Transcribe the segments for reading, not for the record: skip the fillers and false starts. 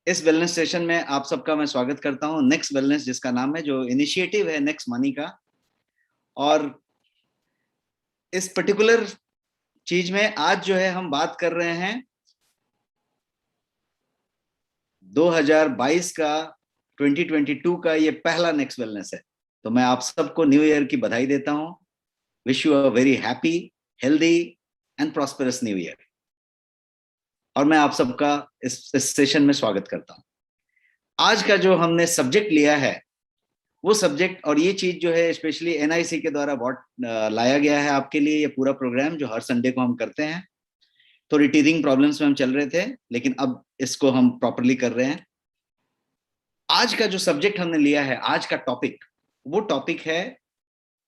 इस wellness session में आप सबका मैं स्वागत करता हूं। नेक्स्ट वेलनेस जिसका नाम है, जो इनिशिएटिव है नेक्स्ट मनी का। और इस पर्टिकुलर चीज में आज जो है हम बात कर रहे हैं 2022 का, 2022 का ये पहला नेक्स्ट वेलनेस है। तो मैं आप सबको न्यू ईयर की बधाई देता हूं। Wish you a very happy, healthy and prosperous new year. और मैं आप सबका इस सेशन में स्वागत करता हूं। आज का जो हमने सब्जेक्ट लिया है वो सब्जेक्ट, और ये चीज जो है स्पेशली एनआईसी के द्वारा बहुत लाया गया है आपके लिए। ये पूरा प्रोग्राम जो हर संडे को हम करते हैं, थोड़ी टीथिंग प्रॉब्लम्स में हम चल रहे थे, लेकिन अब इसको हम प्रॉपरली कर रहे हैं। आज का जो सब्जेक्ट हमने लिया है, आज का टॉपिक, वो टॉपिक है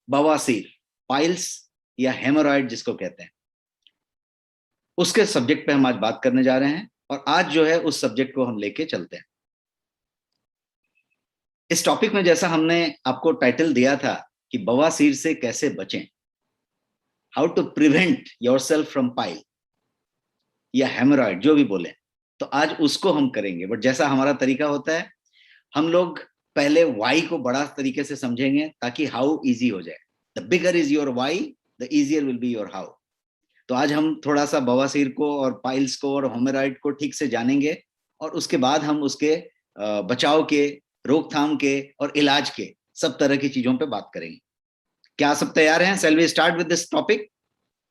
बवासीर, पाइल्स या हेमोरॉइड जिसको कहते हैं। उसके सब्जेक्ट पे हम आज बात करने जा रहे हैं, और आज जो है उस सब्जेक्ट को हम लेके चलते हैं। इस टॉपिक में जैसा हमने आपको टाइटल दिया था कि बवासीर से कैसे बचें, how to prevent yourself from pile या हेमोरॉइड, जो भी बोले, तो आज उसको हम करेंगे। बट जैसा हमारा तरीका होता है, हम लोग पहले वाई को बड़ा तरीके से समझेंगे ताकि हाउ इजी हो जाए। The bigger is your why, the easier will be your how. तो आज हम थोड़ा सा बवासीर को और पाइल्स को और हेमोरॉइड को ठीक से जानेंगे, और उसके बाद हम उसके बचाव के, रोकथाम के और इलाज के सब तरह की चीजों पे बात करेंगे। क्या सब तैयार हैं? Shall we start with this topic?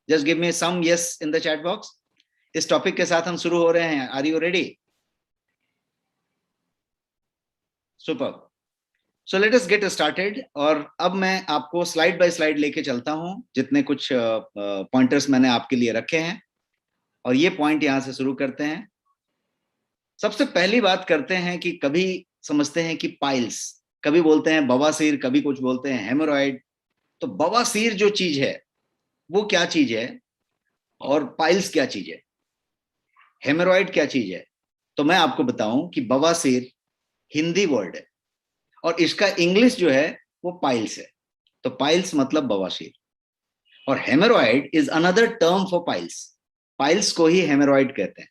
Just give me some yes in the chat box. इस टॉपिक के साथ हम शुरू हो रहे हैं। Are you ready? Super. So let us get started. और अब मैं आपको स्लाइड बाय स्लाइड लेके चलता हूं, जितने कुछ पॉइंटर्स मैंने आपके लिए रखे हैं, और ये पॉइंट यहां से शुरू करते हैं। सबसे पहली बात करते हैं कि कभी समझते हैं कि पाइल्स, कभी बोलते हैं बवासीर, कभी कुछ बोलते हैं हेमोरॉइड। तो बवासीर जो चीज है वो क्या चीज है, और पाइल्स क्या चीज है, हेमोरॉइड क्या चीज है? तो मैं आपको बताऊं कि बवासीर हिंदी वर्ड है, और इसका इंग्लिश जो है वो पाइल्स है। तो पाइल्स मतलब बवासीर, और haemorrhoid is another term for piles. Piles को ही हेमोरॉइड कहते हैं।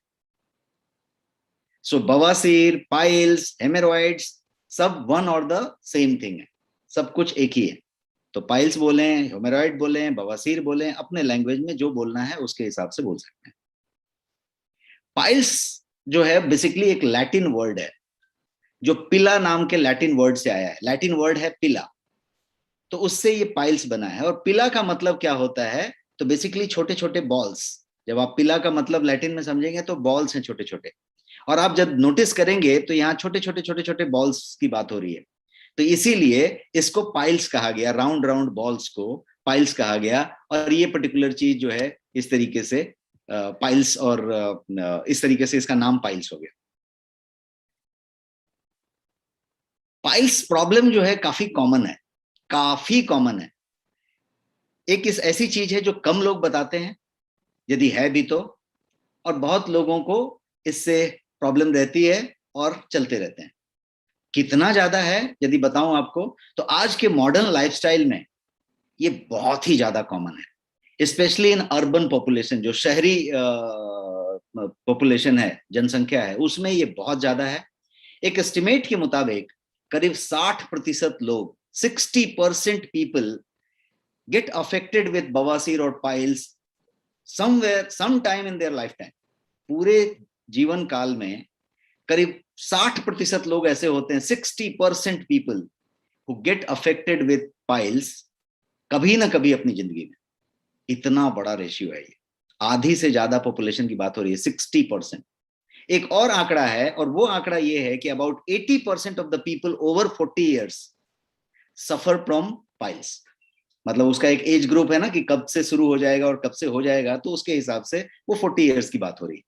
सो बवासीर, पाइल्स, हेमोरॉइड्स सब वन और द सेम थिंग है, सब कुछ एक ही है। तो पाइल्स बोले, हेमोरॉइड बोले, बवासीर बोले, अपने लैंग्वेज में जो बोलना है उसके हिसाब से बोल सकते हैं। पाइल्स जो है बेसिकली एक लैटिन वर्ड है, जो पिला नाम के लैटिन वर्ड से आया है। लैटिन वर्ड है पिला, तो उससे ये पाइल्स बना है। और पिला का मतलब क्या होता है? तो बेसिकली छोटे छोटे बॉल्स। जब आप पिला का मतलब लैटिन में समझेंगे तो बॉल्स हैं छोटे छोटे, और आप जब नोटिस करेंगे तो यहाँ छोटे छोटे छोटे छोटे बॉल्स की बात हो रही है। तो इसीलिए इसको पाइल्स कहा गया, राउंड राउंड बॉल्स को पाइल्स कहा गया। और ये पर्टिकुलर चीज जो है इस तरीके से पाइल्स, और इस तरीके से इसका नाम पाइल्स हो गया। पाइल्स प्रॉब्लम जो है काफी कॉमन है, काफी कॉमन है। एक इस ऐसी चीज है जो कम लोग बताते हैं, यदि है भी तो, और बहुत लोगों को इससे प्रॉब्लम रहती है और चलते रहते हैं। कितना ज्यादा है यदि बताऊं आपको, तो आज के मॉडर्न लाइफस्टाइल में ये बहुत ही ज्यादा कॉमन है, स्पेशली इन अर्बन पॉपुलेशन। जो शहरी पॉपुलेशन है, जनसंख्या है, उसमें ये बहुत ज्यादा है। एक एस्टिमेट के मुताबिक करीब 60% लोग, 60% पीपल गेट अफेक्टेड विद बवासीर और piles somewhere, some time in their lifetime. पूरे जीवन काल में करीब 60% लोग ऐसे होते हैं, 60% people who get affected with piles, कभी ना कभी अपनी जिंदगी में। इतना बड़ा रेशियो है ये, आधी से ज्यादा पॉपुलेशन की बात हो रही है, 60%। एक और आंकड़ा है, और वो आंकड़ा ये है कि about 80% of the people over 40 years suffer from piles. मतलब उसका एक एज ग्रुप है ना, कि कब से शुरू हो जाएगा और कब से हो जाएगा, तो उसके हिसाब से वो 40 ईयर्स की बात हो रही है।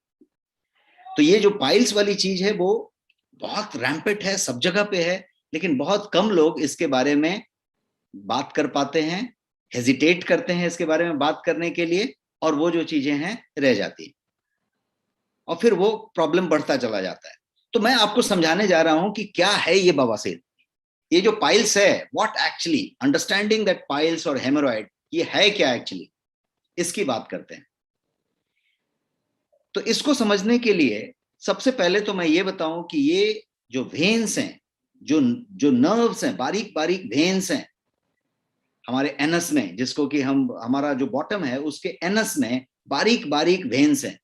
तो ये जो पाइल्स वाली चीज है वो बहुत रैम्पेट है, सब जगह पे है, लेकिन बहुत कम लोग इसके बारे में बात कर पाते हैं, हेजिटेट करते हैं इसके बारे में बात करने के लिए, और वो जो चीजें हैं रह जाती है, और फिर वो प्रॉब्लम बढ़ता चला जाता है। तो मैं आपको समझाने जा रहा हूं कि क्या है ये बवासीर, ये जो पाइल्स है, what actually, understanding that piles और हेमोरॉइड, ये है क्या एक्चुअली, इसकी बात करते हैं। तो इसको समझने के लिए सबसे पहले तो मैं ये बताऊं कि ये जो वेन्स हैं, जो जो नर्व्स हैं, बारीक बारीक वेन्स हैं हमारे एनस में, जिसको कि हम, हमारा जो बॉटम है उसके एनस में बारीक बारीक वेन्स हैं,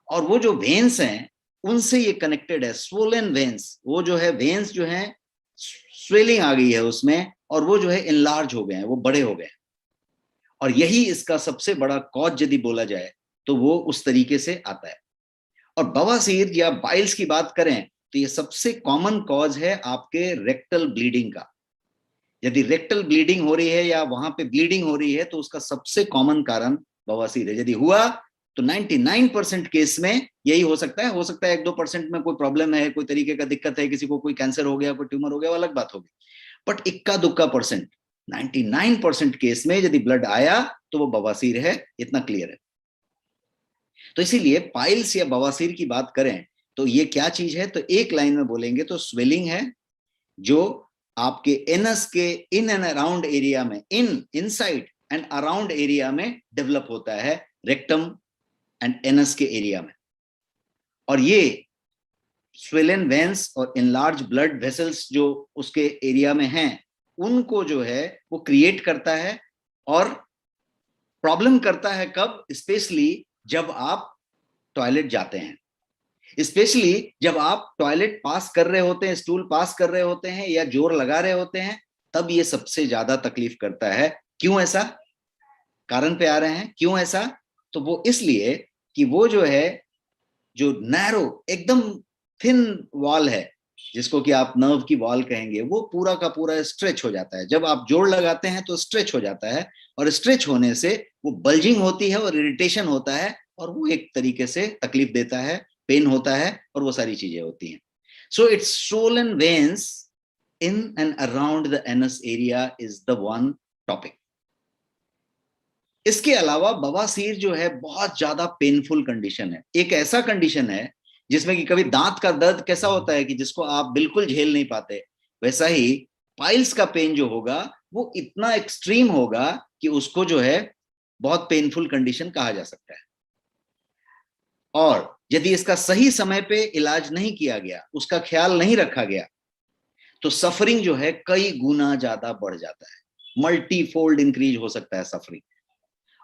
और वो जो वेन्स हैं उनसे ये कनेक्टेड है। स्वोलन वेन्स, वो जो है वेन्स जो है स्वेलिंग आ गई है उसमें, और वो जो है इनलार्ज हो गए हैं, वो बड़े हो गए हैं, और यही इसका सबसे बड़ा कॉज यदि बोला जाए तो वो उस तरीके से आता है। और बवासीर या बाइल्स की बात करें तो ये सबसे कॉमन कॉज है आपके रेक्टल ब्लीडिंग का। यदि रेक्टल ब्लीडिंग हो रही है या वहां पे ब्लीडिंग हो रही है तो उसका सबसे कॉमन कारण बवासीर है। यदि हुआ तो 99% केस में यही हो सकता है 1-2% में कोई प्रॉब्लम है, कोई तरीके का दिक्कत है, किसी को कोई कैंसर हो गया, कोई ट्यूमर हो गया, वो अलग बात होगी। बट इक्का दुक्का परसेंट, 99% केस में यदि ब्लड आया तो वो बवासीर है, इतना क्लियर है। तो इसीलिए पाइल्स या बवासीर की बात करें तो ये क्या चीज है, तो एक लाइन में बोलेंगे तो स्वेलिंग है जो आपके एनस के इन एंड अराउंड एरिया में, इनसाइड एंड अराउंड एरिया में डेवलप होता है, रेक्टम एंड एनस के एरिया में। और ये स्वेलन वेन्स और इनलार्ज ब्लड वेसल्स जो उसके एरिया में हैं, उनको जो है वो क्रिएट करता है। और प्रॉब्लम करता है कब, स्पेशली जब आप टॉयलेट जाते हैं, स्पेशली जब आप टॉयलेट पास कर रहे होते हैं, स्टूल पास कर रहे होते हैं या जोर लगा रहे होते हैं, तब ये सबसे ज्यादा तकलीफ करता है। क्यों ऐसा, कारण पे आ रहे हैं, क्यों ऐसा, तो वो इसलिए कि वो जो है, जो नैरो एकदम थिन वॉल है, जिसको कि आप नर्व की वॉल कहेंगे, वो पूरा का पूरा स्ट्रेच हो जाता है। जब आप जोड़ लगाते हैं तो स्ट्रेच हो जाता है, और स्ट्रेच होने से वो बल्जिंग होती है और इरिटेशन होता है, और वो एक तरीके से तकलीफ देता है, पेन होता है, और वो सारी चीजें होती हैं। So it's swollen veins in and around the anus area is the one topic. इसके अलावा बवासीर जो है बहुत ज्यादा पेनफुल कंडीशन है। एक ऐसा कंडीशन है जिसमें कि कभी दांत का दर्द कैसा होता है कि जिसको आप बिल्कुल झेल नहीं पाते, वैसा ही पाइल्स का पेन जो होगा वो इतना एक्सट्रीम होगा कि उसको जो है बहुत पेनफुल कंडीशन कहा जा सकता है। और यदि इसका सही समय पे इलाज नहीं किया गया, उसका ख्याल नहीं रखा गया, तो सफरिंग जो है कई गुना ज्यादा बढ़ जाता है, मल्टीफोल्ड इंक्रीज हो सकता है सफरिंग।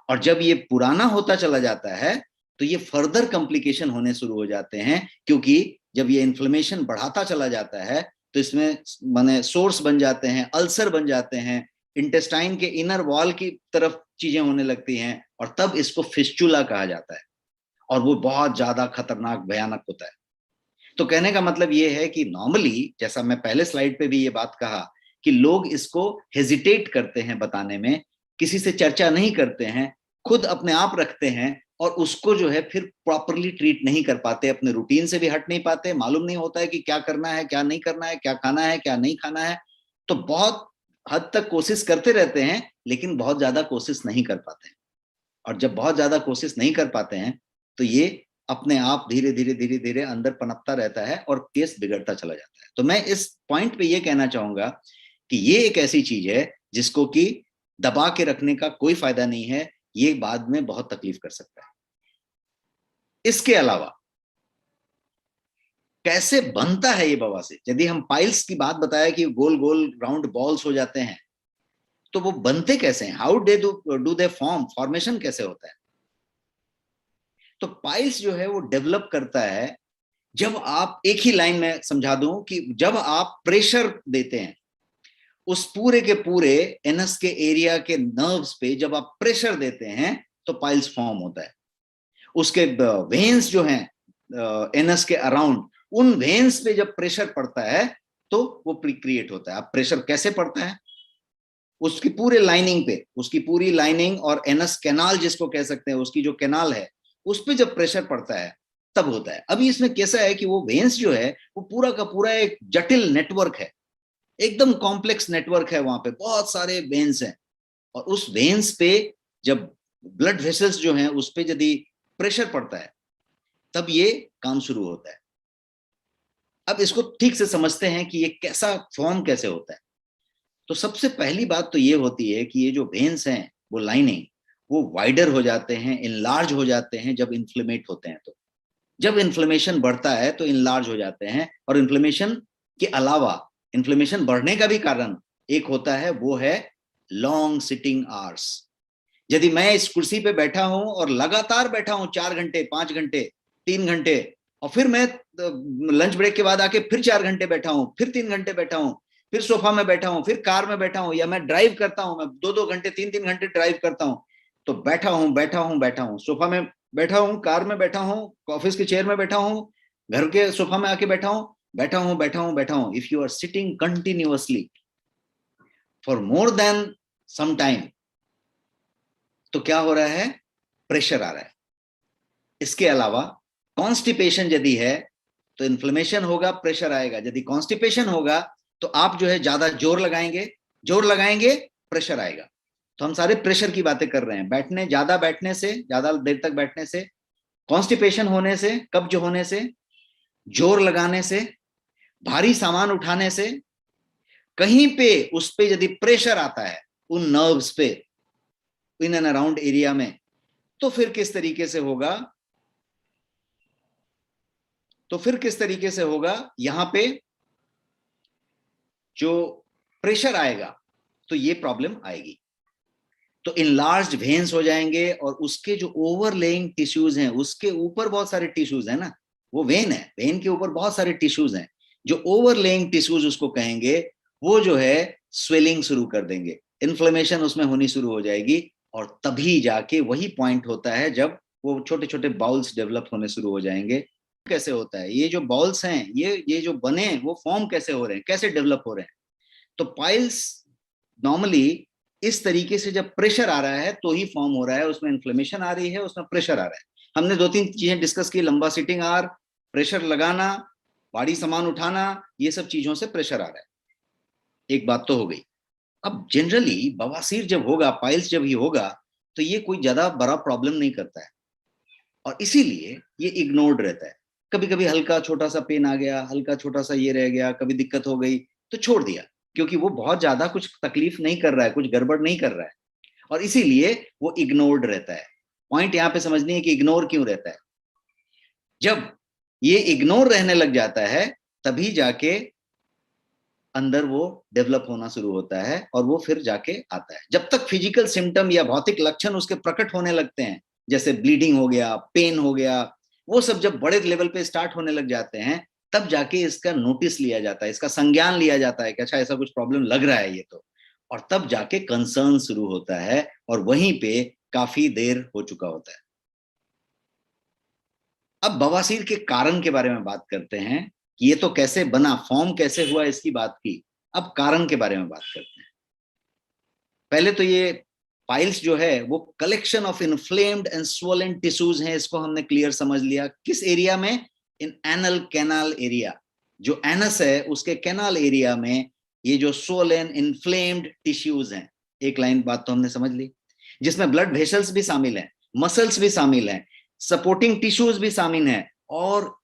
और जब ये पुराना होता चला जाता है तो ये फर्दर कॉम्प्लिकेशन होने शुरू हो जाते हैं, क्योंकि जब ये इन्फ्लेमेशन बढ़ाता चला जाता है तो इसमें माने सोर्स बन जाते हैं, अल्सर बन जाते हैं, इंटेस्टाइन के इनर वॉल की तरफ चीजें होने लगती हैं, और तब इसको फिस्चुला कहा जाता है, और वो बहुत ज्यादा खतरनाक भयानक होता है। तो कहने का मतलब ये है कि नॉर्मली, जैसा मैं पहले स्लाइड पे भी ये बात कहा, कि लोग इसको हेजिटेट करते हैं बताने में, किसी से चर्चा नहीं करते हैं, खुद अपने आप रखते हैं, और उसको जो है फिर प्रॉपरली ट्रीट नहीं कर पाते, अपने रूटीन से भी हट नहीं पाते, मालूम नहीं होता है कि क्या करना है, क्या नहीं करना है, क्या खाना है, क्या नहीं खाना है। तो बहुत हद तक कोशिश करते रहते हैं, लेकिन बहुत ज्यादा कोशिश नहीं कर पाते हैं। और जब बहुत ज्यादा कोशिश नहीं कर पाते हैं तो ये अपने आप धीरे धीरे धीरे धीरे अंदर पनपता रहता है और केस बिगड़ता चला जाता है। तो मैं इस पॉइंट पे ये कहना चाहूंगा कि ये एक ऐसी चीज है जिसको कि दबा के रखने का कोई फायदा नहीं है, ये बाद में बहुत तकलीफ कर सकता है। इसके अलावा कैसे बनता है ये बवासीर, यदि हम पाइल्स की बात बताया कि गोल गोल राउंड बॉल्स हो जाते हैं, तो वो बनते कैसे हैं, हाउ डू दे फॉर्मेशन कैसे होता है। तो पाइल्स जो है वो डेवलप करता है जब आप, एक ही लाइन में समझा दूं कि जब आप प्रेशर देते हैं उस पूरे के पूरे एनस के एरिया के नर्व्स पे, जब आप प्रेशर देते हैं तो पाइल्स फॉर्म होता है। उसके वेन्स जो हैं एनस के अराउंड, उन वेन्स पे जब प्रेशर पड़ता है तो वो क्रिएट होता है। अब प्रेशर कैसे पड़ता है, उसकी पूरे लाइनिंग पे, उसकी पूरी लाइनिंग और एनस कैनाल जिसको कह सकते हैं, उसकी जो कैनाल है उस पे जब प्रेशर पड़ता है तब होता है। अभी इसमें कैसा है कि वो वेन्स जो है वो पूरा का पूरा एक जटिल नेटवर्क है, एकदम कॉम्प्लेक्स नेटवर्क है, वहां पे बहुत सारे वेन्स हैं, और उस वेन्स पे जब ब्लड वेसल्स जो हैं उस पे यदि प्रेशर पड़ता है तब ये काम शुरू होता है। अब इसको ठीक से समझते हैं कि ये कैसा फॉर्म कैसे होता है। तो सबसे पहली बात तो ये होती है कि ये जो वेन्स हैं वो वाइडर हो जाते हैं, इनलार्ज हो जाते हैं जब इन्फ्लेमेट होते हैं। तो जब इन्फ्लेमेशन बढ़ता है तो इनलार्ज हो जाते हैं। और इन्फ्लेमेशन के अलावा इन्फ्लेमेशन बढ़ने का भी कारण एक होता है, वो है लॉन्ग सिटिंग आवर्स। यदि मैं इस कुर्सी पे बैठा हूं और लगातार बैठा हूं 4 घंटे, 5 घंटे, 3 घंटे, और फिर मैं लंच ब्रेक के बाद आके फिर 4 घंटे बैठा हूं, फिर 3 घंटे बैठा हूं, फिर सोफा में बैठा हूं, फिर कार में बैठा हूं, या मैं ड्राइव करता हूं, मैं 2-2 घंटे, 3-3 घंटे ड्राइव करता हूं, तो बैठा हूं बैठा हूं बैठा हूं, सोफा में बैठा हूं, कार में बैठा हूं, ऑफिस के चेयर में बैठा हूं, घर के सोफा में आके बैठा हूं, बैठा हूं बैठा हूं बैठा हूं, if you are sitting continuously for more than some time, तो क्या हो रहा है, प्रेशर आ रहा है। इसके अलावा कॉन्स्टिपेशन यदि है तो इन्फ्लेमेशन होगा, प्रेशर आएगा। यदि कॉन्स्टिपेशन होगा तो आप जो है ज्यादा जोर लगाएंगे, जोर लगाएंगे, प्रेशर आएगा। तो हम सारे प्रेशर की बातें कर रहे हैं। ज्यादा बैठने से, ज्यादा देर तक बैठने से, कॉन्स्टिपेशन होने से, कब्ज होने से, जोर लगाने से, भारी सामान उठाने से, कहीं पे उस पे यदि प्रेशर आता है उन नर्व्स पे, इन एंड अराउंड एरिया में, तो फिर किस तरीके से होगा, यहां पे जो प्रेशर आएगा तो ये प्रॉब्लम आएगी। तो इनलार्ज्ड वेन्स हो जाएंगे, और उसके जो ओवरलेइंग टिश्यूज हैं, उसके ऊपर बहुत सारे टिश्यूज हैं ना, वो वेन है, वेन के ऊपर बहुत सारे टिश्यूज हैं, जो ओवरलेइंग टिश्यूज उसको कहेंगे, वो जो है स्वेलिंग शुरू कर देंगे, इन्फ्लेमेशन उसमें होनी शुरू हो जाएगी। और तभी जाके वही पॉइंट होता है जब वो छोटे छोटे बाउल्स डेवलप होने शुरू हो जाएंगे। कैसे होता है, ये जो बाउल्स हैं, ये जो बने, वो फॉर्म कैसे हो रहे हैं, कैसे डेवलप हो रहे हैं? तो पाइल्स नॉर्मली इस तरीके से जब प्रेशर आ रहा है तो ही फॉर्म हो रहा है, उसमें इन्फ्लेमेशन आ रही है, उसमें प्रेशर आ रहा है। हमने 2-3 चीजें डिस्कस की, लंबा सिटिंग आर, प्रेशर लगाना, भारी सामान उठाना, ये सब चीजों से प्रेशर आ रहा है। एक बात तो हो गई। अब जनरली बवासीर जब होगा, पाइल्स जब ही होगा, तो ये कोई ज्यादा बड़ा प्रॉब्लम नहीं करता है, और इसीलिए ये इग्नोर्ड रहता है। कभी कभी हल्का छोटा सा पेन आ गया, हल्का छोटा सा ये रह गया, कभी दिक्कत हो गई तो छोड़ दिया, क्योंकि वो बहुत ज्यादा कुछ तकलीफ नहीं कर रहा है, कुछ गड़बड़ नहीं कर रहा है, और इसीलिए वो इग्नोर्ड रहता है। पॉइंट यहाँ पे समझनी है कि इग्नोर क्यों रहता है। जब ये इग्नोर रहने लग जाता है तभी जाके अंदर वो डेवलप होना शुरू होता है, और वो फिर जाके आता है। जब तक फिजिकल सिम्टम या भौतिक लक्षण उसके प्रकट होने लगते हैं, जैसे ब्लीडिंग हो गया, पेन हो गया, वो सब जब बड़े लेवल पे स्टार्ट होने लग जाते हैं, तब जाके इसका नोटिस लिया जाता है, इसका संज्ञान लिया जाता है कि अच्छा ऐसा कुछ प्रॉब्लम लग रहा है ये तो, और तब जाके कंसर्न शुरू होता है, और वहीं पे काफी देर हो चुका होता है। अब बवासीर के कारण के बारे में बात करते हैं कि ये तो कैसे बना, फॉर्म कैसे हुआ, इसकी बात की। अब कारण के बारे में बात करते हैं। पहले तो ये पाइल्स जो है वो collection of inflamed and swollen tissues हैं, इसको हमने क्लियर समझ लिया। किस एरिया में? इन एनल कैनाल एरिया। जो एनस है उसके कैनाल एरिया में ये जो स्वोलन इन्फ्लेम्ड टिश्यूज हैं, एक लाइन बात तो हमने समझ ली, जिसमें ब्लड वेसल्स भी शामिल हैं, मसल्स भी शामिल हैं, सपोर्टिंग टिश्यूज भी शामिल हैं, और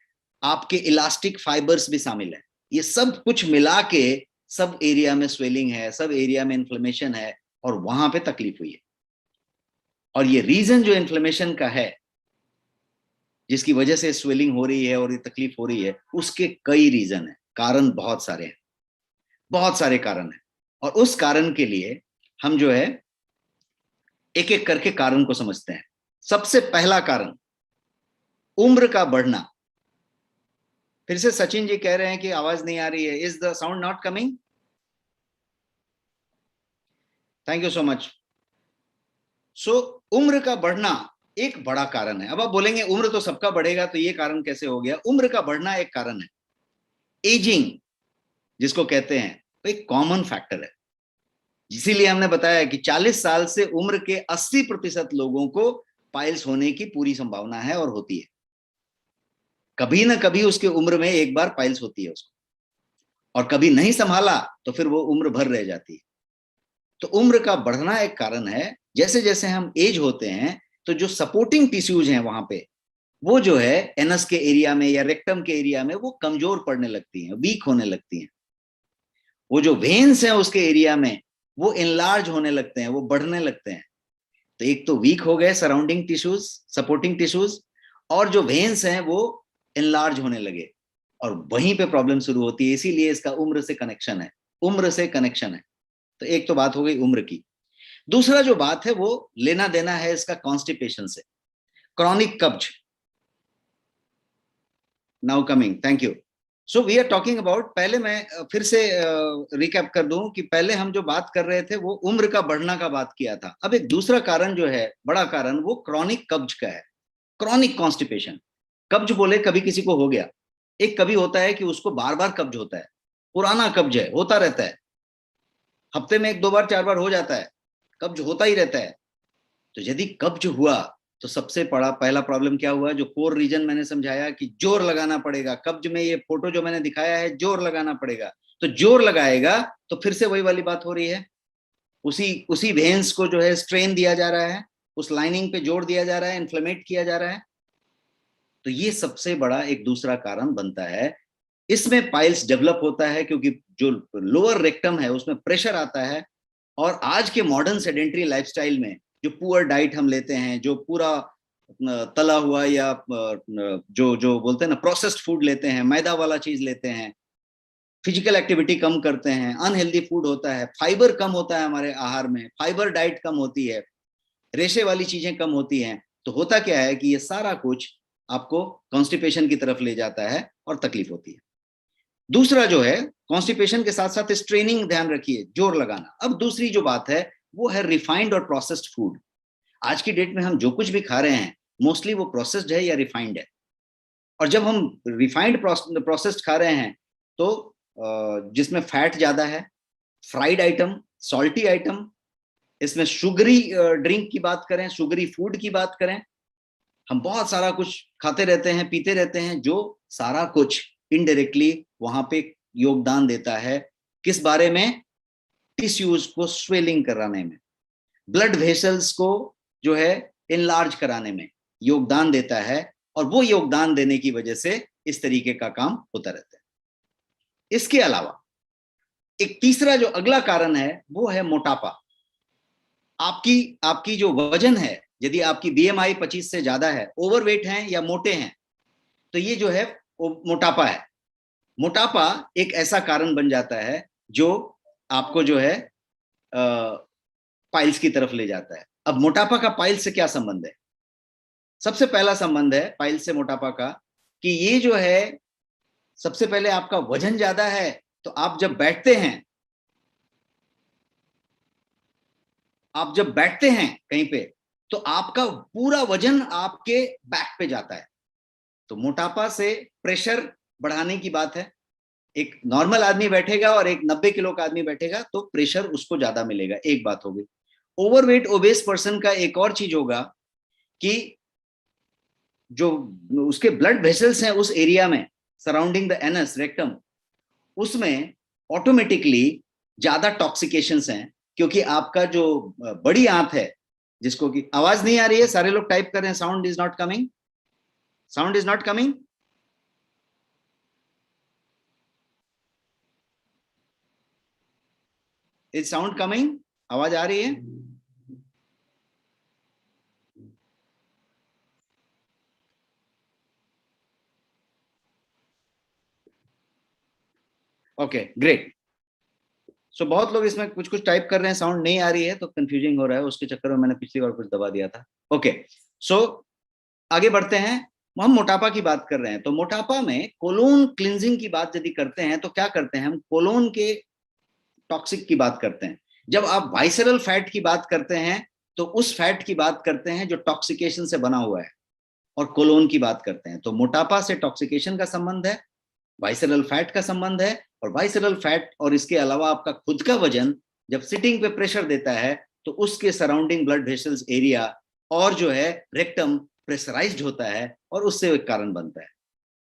आपके इलास्टिक फाइबर्स भी शामिल हैं। ये सब कुछ मिला के सब एरिया में स्वेलिंग है, सब एरिया में इन्फ्लेमेशन है, और वहां पे तकलीफ हुई है। और ये रीजन जो इन्फ्लेमेशन का है, जिसकी वजह से स्वेलिंग हो रही है और ये तकलीफ हो रही है, उसके कई रीजन है, कारण बहुत सारे हैं, बहुत सारे कारण हैं। और उस कारण के लिए हम जो है एक एक करके कारण को समझते हैं। सबसे पहला कारण, उम्र का बढ़ना। फिर से सचिन जी कह रहे हैं कि आवाज नहीं आ रही है, is the sound not coming? Thank you so much. So उम्र का बढ़ना एक बड़ा कारण है। अब आप बोलेंगे उम्र तो सबका बढ़ेगा, तो ये कारण कैसे हो गया? उम्र का बढ़ना एक कारण है। एजिंग जिसको कहते हैं, तो एक कॉमन फैक्टर है। इसीलिए हमने बताया कि 40 साल से उम्र के 80% लोगों को पाइल्स होने की पूरी संभावना है और होती है। कभी ना कभी उसके उम्र में एक बार पाइल्स होती है उसको, और कभी नहीं संभाला तो फिर वो उम्र भर रह जाती है। तो उम्र का बढ़ना एक कारण है। जैसे जैसे हम एज होते हैं तो जो सपोर्टिंग टिश्यूज हैं वहां पे, वो जो है एनस के एरिया में या रेक्टम के एरिया में, वो कमजोर पड़ने लगती हैं, वीक होने लगती हैं। वो जो वेन्स हैं उसके एरिया में, वो इनलार्ज होने लगते हैं, वो बढ़ने लगते हैं। तो एक तो वीक हो गए सराउंडिंग टिश्यूज, सपोर्टिंग टिश्यूज, और जो वेन्स हैं वो इनलार्ज होने लगे, और वहीं पे प्रॉब्लम शुरू होती है। इसीलिए इसका उम्र से कनेक्शन है, उम्र से कनेक्शन है। तो एक तो बात हो गई उम्र की। दूसरा जो बात है वो लेना देना है इसका कॉन्स्टिपेशन से, क्रॉनिक कब्ज। Now coming, thank you. So we are talking about, पहले मैं फिर से रिकैप कर दूं कि पहले हम जो बात कर रहे थे वो उम्र का बढ़ना का बात किया था। अब एक दूसरा कारण जो है, बड़ा कारण, वो क्रॉनिक कब्ज का है, क्रॉनिक कॉन्स्टिपेशन। कब्ज बोले कभी किसी को हो गया, एक कभी होता है कि उसको बार बार कब्ज होता है, पुराना कब्ज है, होता रहता है, हफ्ते में 1-2 बार 4 बार हो जाता है, कब्ज होता ही रहता है। तो यदि कब्ज हुआ तो सबसे बड़ा पहला प्रॉब्लम क्या हुआ, जो कोर रीजन मैंने समझाया कि जोर लगाना पड़ेगा कब्ज में, ये फोटो जो मैंने दिखाया है, जोर लगाना पड़ेगा। तो जोर लगाएगा तो फिर से वही वाली बात हो रही है, उसी उसी वेन्स को जो है स्ट्रेन दिया जा रहा है, उस लाइनिंग पे जोर दिया जा रहा है, इन्फ्लेमेट किया जा रहा है। तो ये सबसे बड़ा एक दूसरा कारण बनता है। इसमें पाइल्स डेवलप होता है क्योंकि जो लोअर रेक्टम है उसमें प्रेशर आता है। और आज के मॉडर्न सेडेंट्री लाइफस्टाइल में जो पुअर डाइट हम लेते हैं, जो पूरा तला हुआ या जो जो बोलते हैं ना प्रोसेस्ड फूड लेते हैं, मैदा वाला चीज लेते हैं, फिजिकल एक्टिविटी कम करते हैं, अनहेल्दी फूड होता है, फाइबर कम होता है हमारे आहार में, फाइबर डाइट कम होती है, रेशे वाली चीजें कम होती हैं। तो होता क्या है कि ये सारा कुछ आपको कॉन्स्टिपेशन की तरफ ले जाता है और तकलीफ होती है। दूसरा जो है, कॉन्स्टिपेशन के साथ साथ स्ट्रेनिंग, ध्यान रखिए, जोर लगाना। अब दूसरी जो बात है वो है रिफाइंड और प्रोसेस्ड फूड। आज की डेट में हम जो कुछ भी खा रहे हैं मोस्टली वो प्रोसेस्ड है या रिफाइंड है। और जब हम रिफाइंड प्रोसेस्ड खा रहे हैं तो जिसमें फैट ज्यादा है, फ्राइड आइटम, सॉल्टी आइटम, इसमें शुगरी ड्रिंक की बात करें, शुगरी फूड की बात करें, हम बहुत सारा कुछ खाते रहते हैं, पीते रहते हैं, जो सारा कुछ इनडायरेक्टली वहां पे योगदान देता है किस बारे में, टिश्यूज को स्वेलिंग कराने में, ब्लड वेसल्स को जो है इनलार्ज कराने में योगदान देता है। और वो योगदान देने की वजह से इस तरीके का काम होता रहता है। इसके अलावा एक तीसरा जो अगला कारण है वो है मोटापा। आपकी आपकी जो वजन है, यदि आपकी बीएमआई 25 से ज्यादा है, ओवरवेट हैं या मोटे हैं, तो ये जो है मोटापा है। मोटापा एक ऐसा कारण बन जाता है जो आपको जो है पाइल्स की तरफ ले जाता है। अब मोटापा का पाइल्स से क्या संबंध है? सबसे पहला संबंध है पाइल्स से मोटापा का कि ये जो है, सबसे पहले आपका वजन ज्यादा है, तो आप जब बैठते हैं, कहीं पे, तो आपका पूरा वजन आपके बैक पे जाता है। तो मोटापा से प्रेशर बढ़ाने की बात है। एक नॉर्मल आदमी बैठेगा और एक 90 किलो का आदमी बैठेगा तो प्रेशर उसको ज्यादा मिलेगा, एक बात हो गई। ओवरवेट ओबेस पर्सन का एक और चीज होगा कि जो उसके ब्लड वेसल्स हैं उस एरिया में सराउंडिंग द एनस रेक्टम, उसमें ऑटोमेटिकली ज्यादा टॉक्सिकेशंस हैं, क्योंकि आपका जो बड़ी आंत है, जिसको कि आवाज नहीं आ रही है, सारे लोग टाइप कर रहे हैं, sound is not coming, sound is not coming. Is sound coming? आवाज आ रही है? Okay great. सो बहुत लोग इसमें कुछ कुछ टाइप कर रहे हैं, साउंड नहीं आ रही है तो कंफ्यूजिंग हो रहा है, उसके चक्कर में मैंने पिछली बार कुछ दबा दिया था। ओके सो आगे बढ़ते हैं। हम मोटापा की बात कर रहे हैं, तो मोटापा में कोलोन क्लिंजिंग की बात यदि करते हैं तो क्या करते हैं हम, कोलोन के टॉक्सिक की बात करते हैं। जब आप वाइसरल फैट की बात करते हैं तो उस फैट की बात करते हैं जो टॉक्सिकेशन से बना हुआ है, और कोलोन की बात करते हैं तो मोटापा से टॉक्सिकेशन का संबंध है, वाइसरल फैट का संबंध है। और वाइसरल फैट और इसके अलावा आपका खुद का वजन जब सिटिंग पे प्रेशर देता है तो उसके सराउंडिंग ब्लड वेसल्स एरिया और जो है रेक्टम प्रेशराइज्ड होता है और उससे एक कारण बनता है।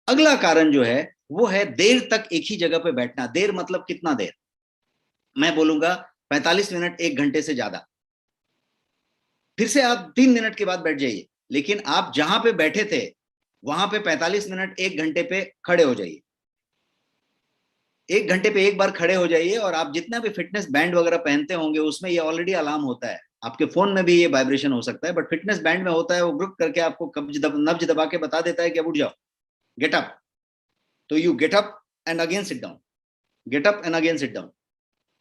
अगला कारण जो है वो है देर तक एक ही जगह पे बैठना। देर मतलब कितना देर? मैं बोलूंगा 45 मिनट, 1 घंटे से ज्यादा। फिर से आप 3 मिनट के बाद बैठ जाइए, लेकिन आप जहां पे बैठे थे वहां पे 45 मिनट, 1 घंटे पे खड़े हो जाइए। 1 घंटे पे एक बार खड़े हो जाइए, और आप जितना भी फिटनेस बैंड वगैरह पहनते होंगे उसमें ये ऑलरेडी अलार्म होता है। आपके फोन में भी ये वाइब्रेशन हो सकता है, बट फिटनेस बैंड में होता है, वो ग्रुप करके आपको नब्ज दबा के बता देता है कि अब उठ जाओ। गेट अप, तो you get up and again sit down, get up and again sit down.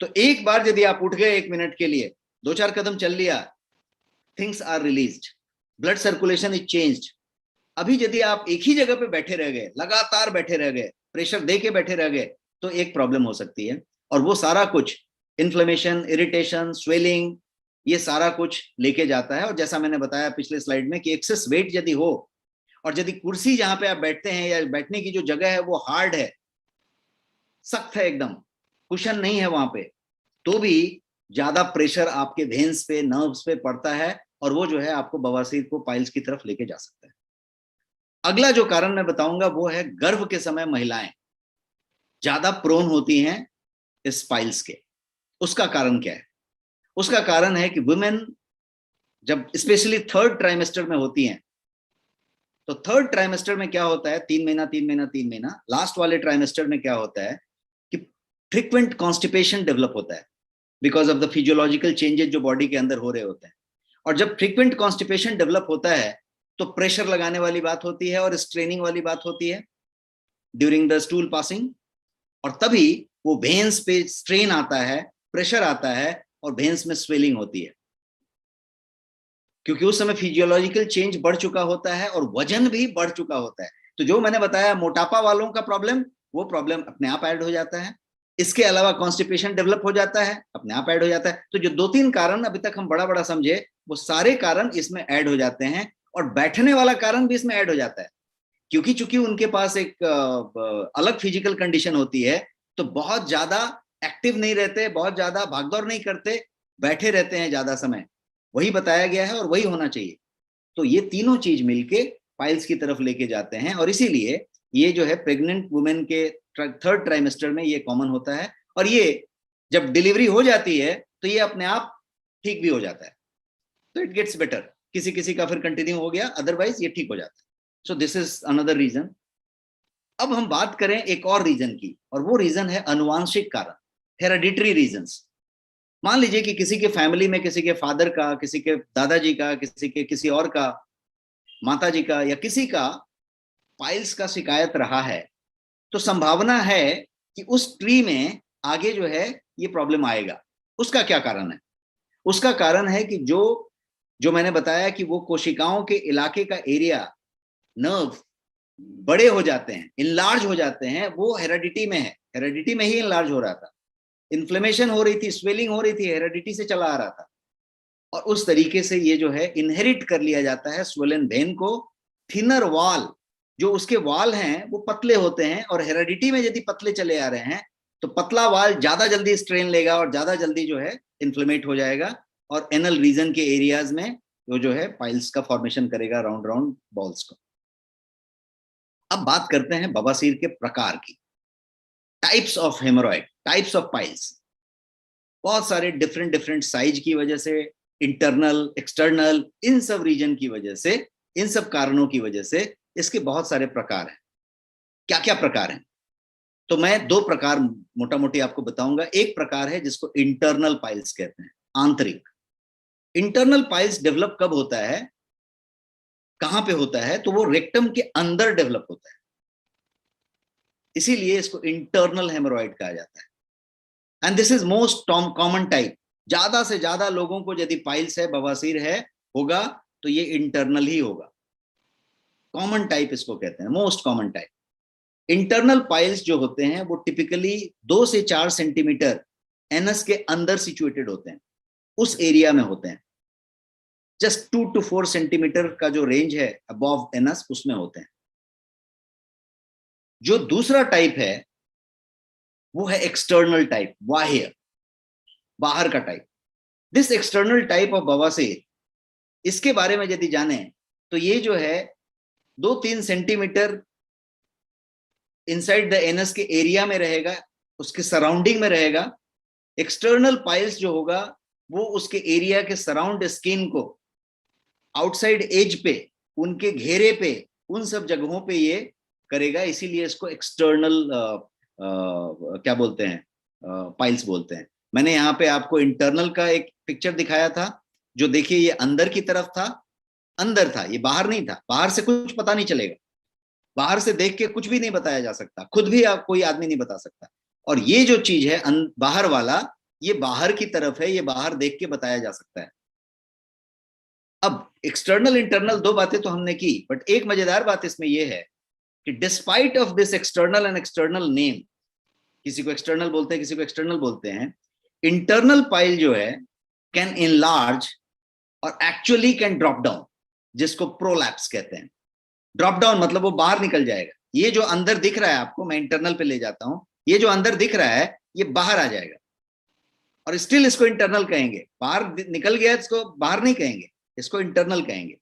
तो एक बार यदि आप उठ गए 1 मिनट के लिए, 2-4 कदम चल लिया, things are released, blood circulation is changed. अभी यदि आप एक ही जगह पे बैठे रह गए, लगातार बैठे रह गए, प्रेशर दे के बैठे रह गए, तो एक प्रॉब्लम हो सकती है, और वो सारा कुछ इन्फ्लेमेशन, इरिटेशन, स्वेलिंग, ये सारा कुछ लेके जाता है। और जैसा मैंने बताया पिछले स्लाइड में कि एक्सेस वेट यदि हो, और यदि कुर्सी जहां पे आप बैठते हैं या बैठने की जो जगह है वो हार्ड है, सख्त है, एकदम कुशन नहीं है वहां पे, तो भी ज्यादा प्रेशर आपके वेन्स पे, नर्व्स पे पड़ता है, और वो जो है आपको बवासीर को पाइल्स की तरफ लेके जा सकता है। अगला जो कारण मैं बताऊंगा वो है गर्भ के समय महिलाएं ज्यादा प्रोन होती हैं इस पाइल्स के। उसका कारण क्या है? उसका कारण है कि वुमेन जब स्पेशली 3rd ट्राइमेस्टर में होती हैं, तो 3rd ट्राइमेस्टर में क्या होता है, 3 महीना, लास्ट वाले ट्राइमेस्टर में क्या होता है कि फ्रीक्वेंट कॉन्स्टिपेशन डेवलप होता है because of the physiological changes जो बॉडी के अंदर हो रहे होते हैं। और जब फ्रीक्वेंट कॉन्स्टिपेशन डेवलप होता है तो प्रेशर लगाने वाली बात होती है और स्ट्रेनिंग वाली बात होती है ड्यूरिंग द स्टूल पासिंग, और तभी वो वेन्स पे स्ट्रेन आता है, प्रेशर आता है, और वेन्स में स्वेलिंग होती है, क्योंकि उस समय फिजियोलॉजिकल चेंज बढ़ चुका होता है और वजन भी बढ़ चुका होता है। तो जो मैंने बताया मोटापा वालों का प्रॉब्लम, वो प्रॉब्लम अपने आप ऐड हो जाता है। इसके अलावा कॉन्स्टिपेशन डेवलप हो जाता है, अपने आप ऐड हो जाता है। तो जो 2-3 कारण अभी तक हम बड़ा बड़ा समझे, वो सारे कारण इसमें ऐड हो जाते हैं, और बैठने वाला कारण भी इसमें ऐड हो जाता है, क्योंकि चूंकि उनके पास एक अलग फिजिकल कंडीशन होती है, तो बहुत ज्यादा एक्टिव नहीं रहते, बहुत ज्यादा भागदौड़ नहीं करते, बैठे रहते हैं ज्यादा समय। वही बताया गया है और वही होना चाहिए। तो ये तीनों चीज मिलके पाइल्स की तरफ लेके जाते हैं, और इसीलिए ये जो है प्रेग्नेंट वुमेन के 3rd ट्राइमेस्टर में ये कॉमन होता है, और ये जब डिलीवरी हो जाती है तो ये अपने आप ठीक भी हो जाता है। तो इट गेट्स बेटर, किसी किसी का फिर कंटिन्यू हो गया, अदरवाइज ये ठीक हो जाता है। So this is another reason. अब हम बात करें एक और रीजन की, और वो रीजन है अनुवांशिक कारण, हेरेडिटरी रीजंस। मान लीजिए कि किसी के फैमिली में, किसी के फादर का, किसी के दादाजी का, किसी के किसी और का, माताजी का, या किसी का पाइल्स का शिकायत रहा है, तो संभावना है कि उस ट्री में आगे जो है ये प्रॉब्लम आएगा। उसका क्या कारण है? उसका कारण है कि जो जो मैंने बताया कि वो कोशिकाओं के इलाके का एरिया, नर्व बड़े हो जाते हैं, इनलार्ज हो जाते हैं, वो हेरेडिटी में है, हेरेडिटी में ही इनलार्ज हो रहा था, इन्फ्लेमेशन हो रही थी, स्वेलिंग हो रही थी, हेरेडिटी से चला आ रहा था, और उस तरीके से ये जो है इनहेरिट कर लिया जाता है स्वेलन वेन को। थिनर वॉल, जो उसके वाल हैं वो पतले होते हैं, और हेरेडिटी में यदि पतले चले आ रहे हैं तो पतला वाल ज्यादा जल्दी स्ट्रेन लेगा और ज्यादा जल्दी जो है इन्फ्लेमेट हो जाएगा, और एनल रीजन के एरियाज में वो जो है पाइल्स का फॉर्मेशन करेगा, राउंड राउंड बॉल्स को। अब बात करते हैं बवासीर के प्रकार की, types of haemorrhoid, types of piles. बहुत सारे डिफरेंट डिफरेंट साइज की वजह से, इंटरनल, एक्सटर्नल, इन सब रीजन की वजह से, इन सब कारणों की वजह से इसके बहुत सारे प्रकार हैं। क्या क्या प्रकार हैं? तो मैं 2 प्रकार मोटा मोटी आपको बताऊंगा। एक प्रकार है जिसको इंटरनल पाइल्स कहते हैं, आंतरिक। इंटरनल पाइल्स डेवलप कब होता है, कहां पे होता है? तो वो रेक्टम के अंदर डेवलप होता है, इसीलिए इसको इंटरनल हेमोरॉइड कहा जाता है। And this is most common type. ज्यादा से ज्यादा लोगों को यदि पाइल्स है, बवासीर है, होगा, तो ये इंटरनल ही होगा। कॉमन टाइप इसको कहते हैं, most common type. Internal piles जो होते हैं वो टिपिकली 2 से 4 सेंटीमीटर एनस के अंदर सिचुएटेड होते हैं, उस एरिया में होते हैं। जस्ट 2 to 4 सेंटीमीटर का जो रेंज है अबव एनस, उसमें होते हैं। जो दूसरा टाइप है वो है एक्सटर्नल टाइप, बाह्य, बाहर का type. This external type of बवासीर, इसके बारे में यदि जाने तो ये जो है 2-3 सेंटीमीटर इनसाइड द एनस के एरिया में रहेगा, उसके सराउंडिंग में रहेगा। एक्सटर्नल पाइल्स जो होगा वो उसके एरिया के सराउंड स्किन को, आउटसाइड एज पे, उनके घेरे पे, उन सब जगहों पे ये करेगा, इसीलिए इसको एक्सटर्नल क्या बोलते हैं, पाइल्स बोलते हैं। मैंने यहाँ पे आपको इंटरनल का एक पिक्चर दिखाया था, जो देखिए ये अंदर की तरफ था, अंदर था, ये बाहर नहीं था, बाहर से कुछ पता नहीं चलेगा। बाहर से देख के कुछ भी नहीं बताया जा सकता, खुद भी आप कोई आदमी नहीं बता सकता। और ये जो चीज है बाहर वाला, ये बाहर की तरफ है, ये बाहर देख के बताया जा सकता है। अब एक्सटर्नल इंटरनल दो बातें तो हमने की, बट एक मजेदार बात इसमें यह है कि despite of this external and external name, किसी को एक्सटर्नल बोलते हैं, किसी को एक्सटर्नल बोलते हैं, इंटरनल पाइल जो है कैन इनलार्ज और एक्चुअली कैन ड्रॉप डाउन, जिसको प्रोलैप्स कहते हैं। ड्रॉप डाउन मतलब वो बाहर निकल जाएगा। ये जो अंदर दिख रहा है आपको, मैं इंटरनल पे ले जाता हूं, ये जो अंदर दिख रहा है ये बाहर आ जाएगा, और स्टिल इसको इंटरनल कहेंगे। बाहर निकल गया इसको बाहर नहीं कहेंगे, इसको इंटरनल कहेंगे।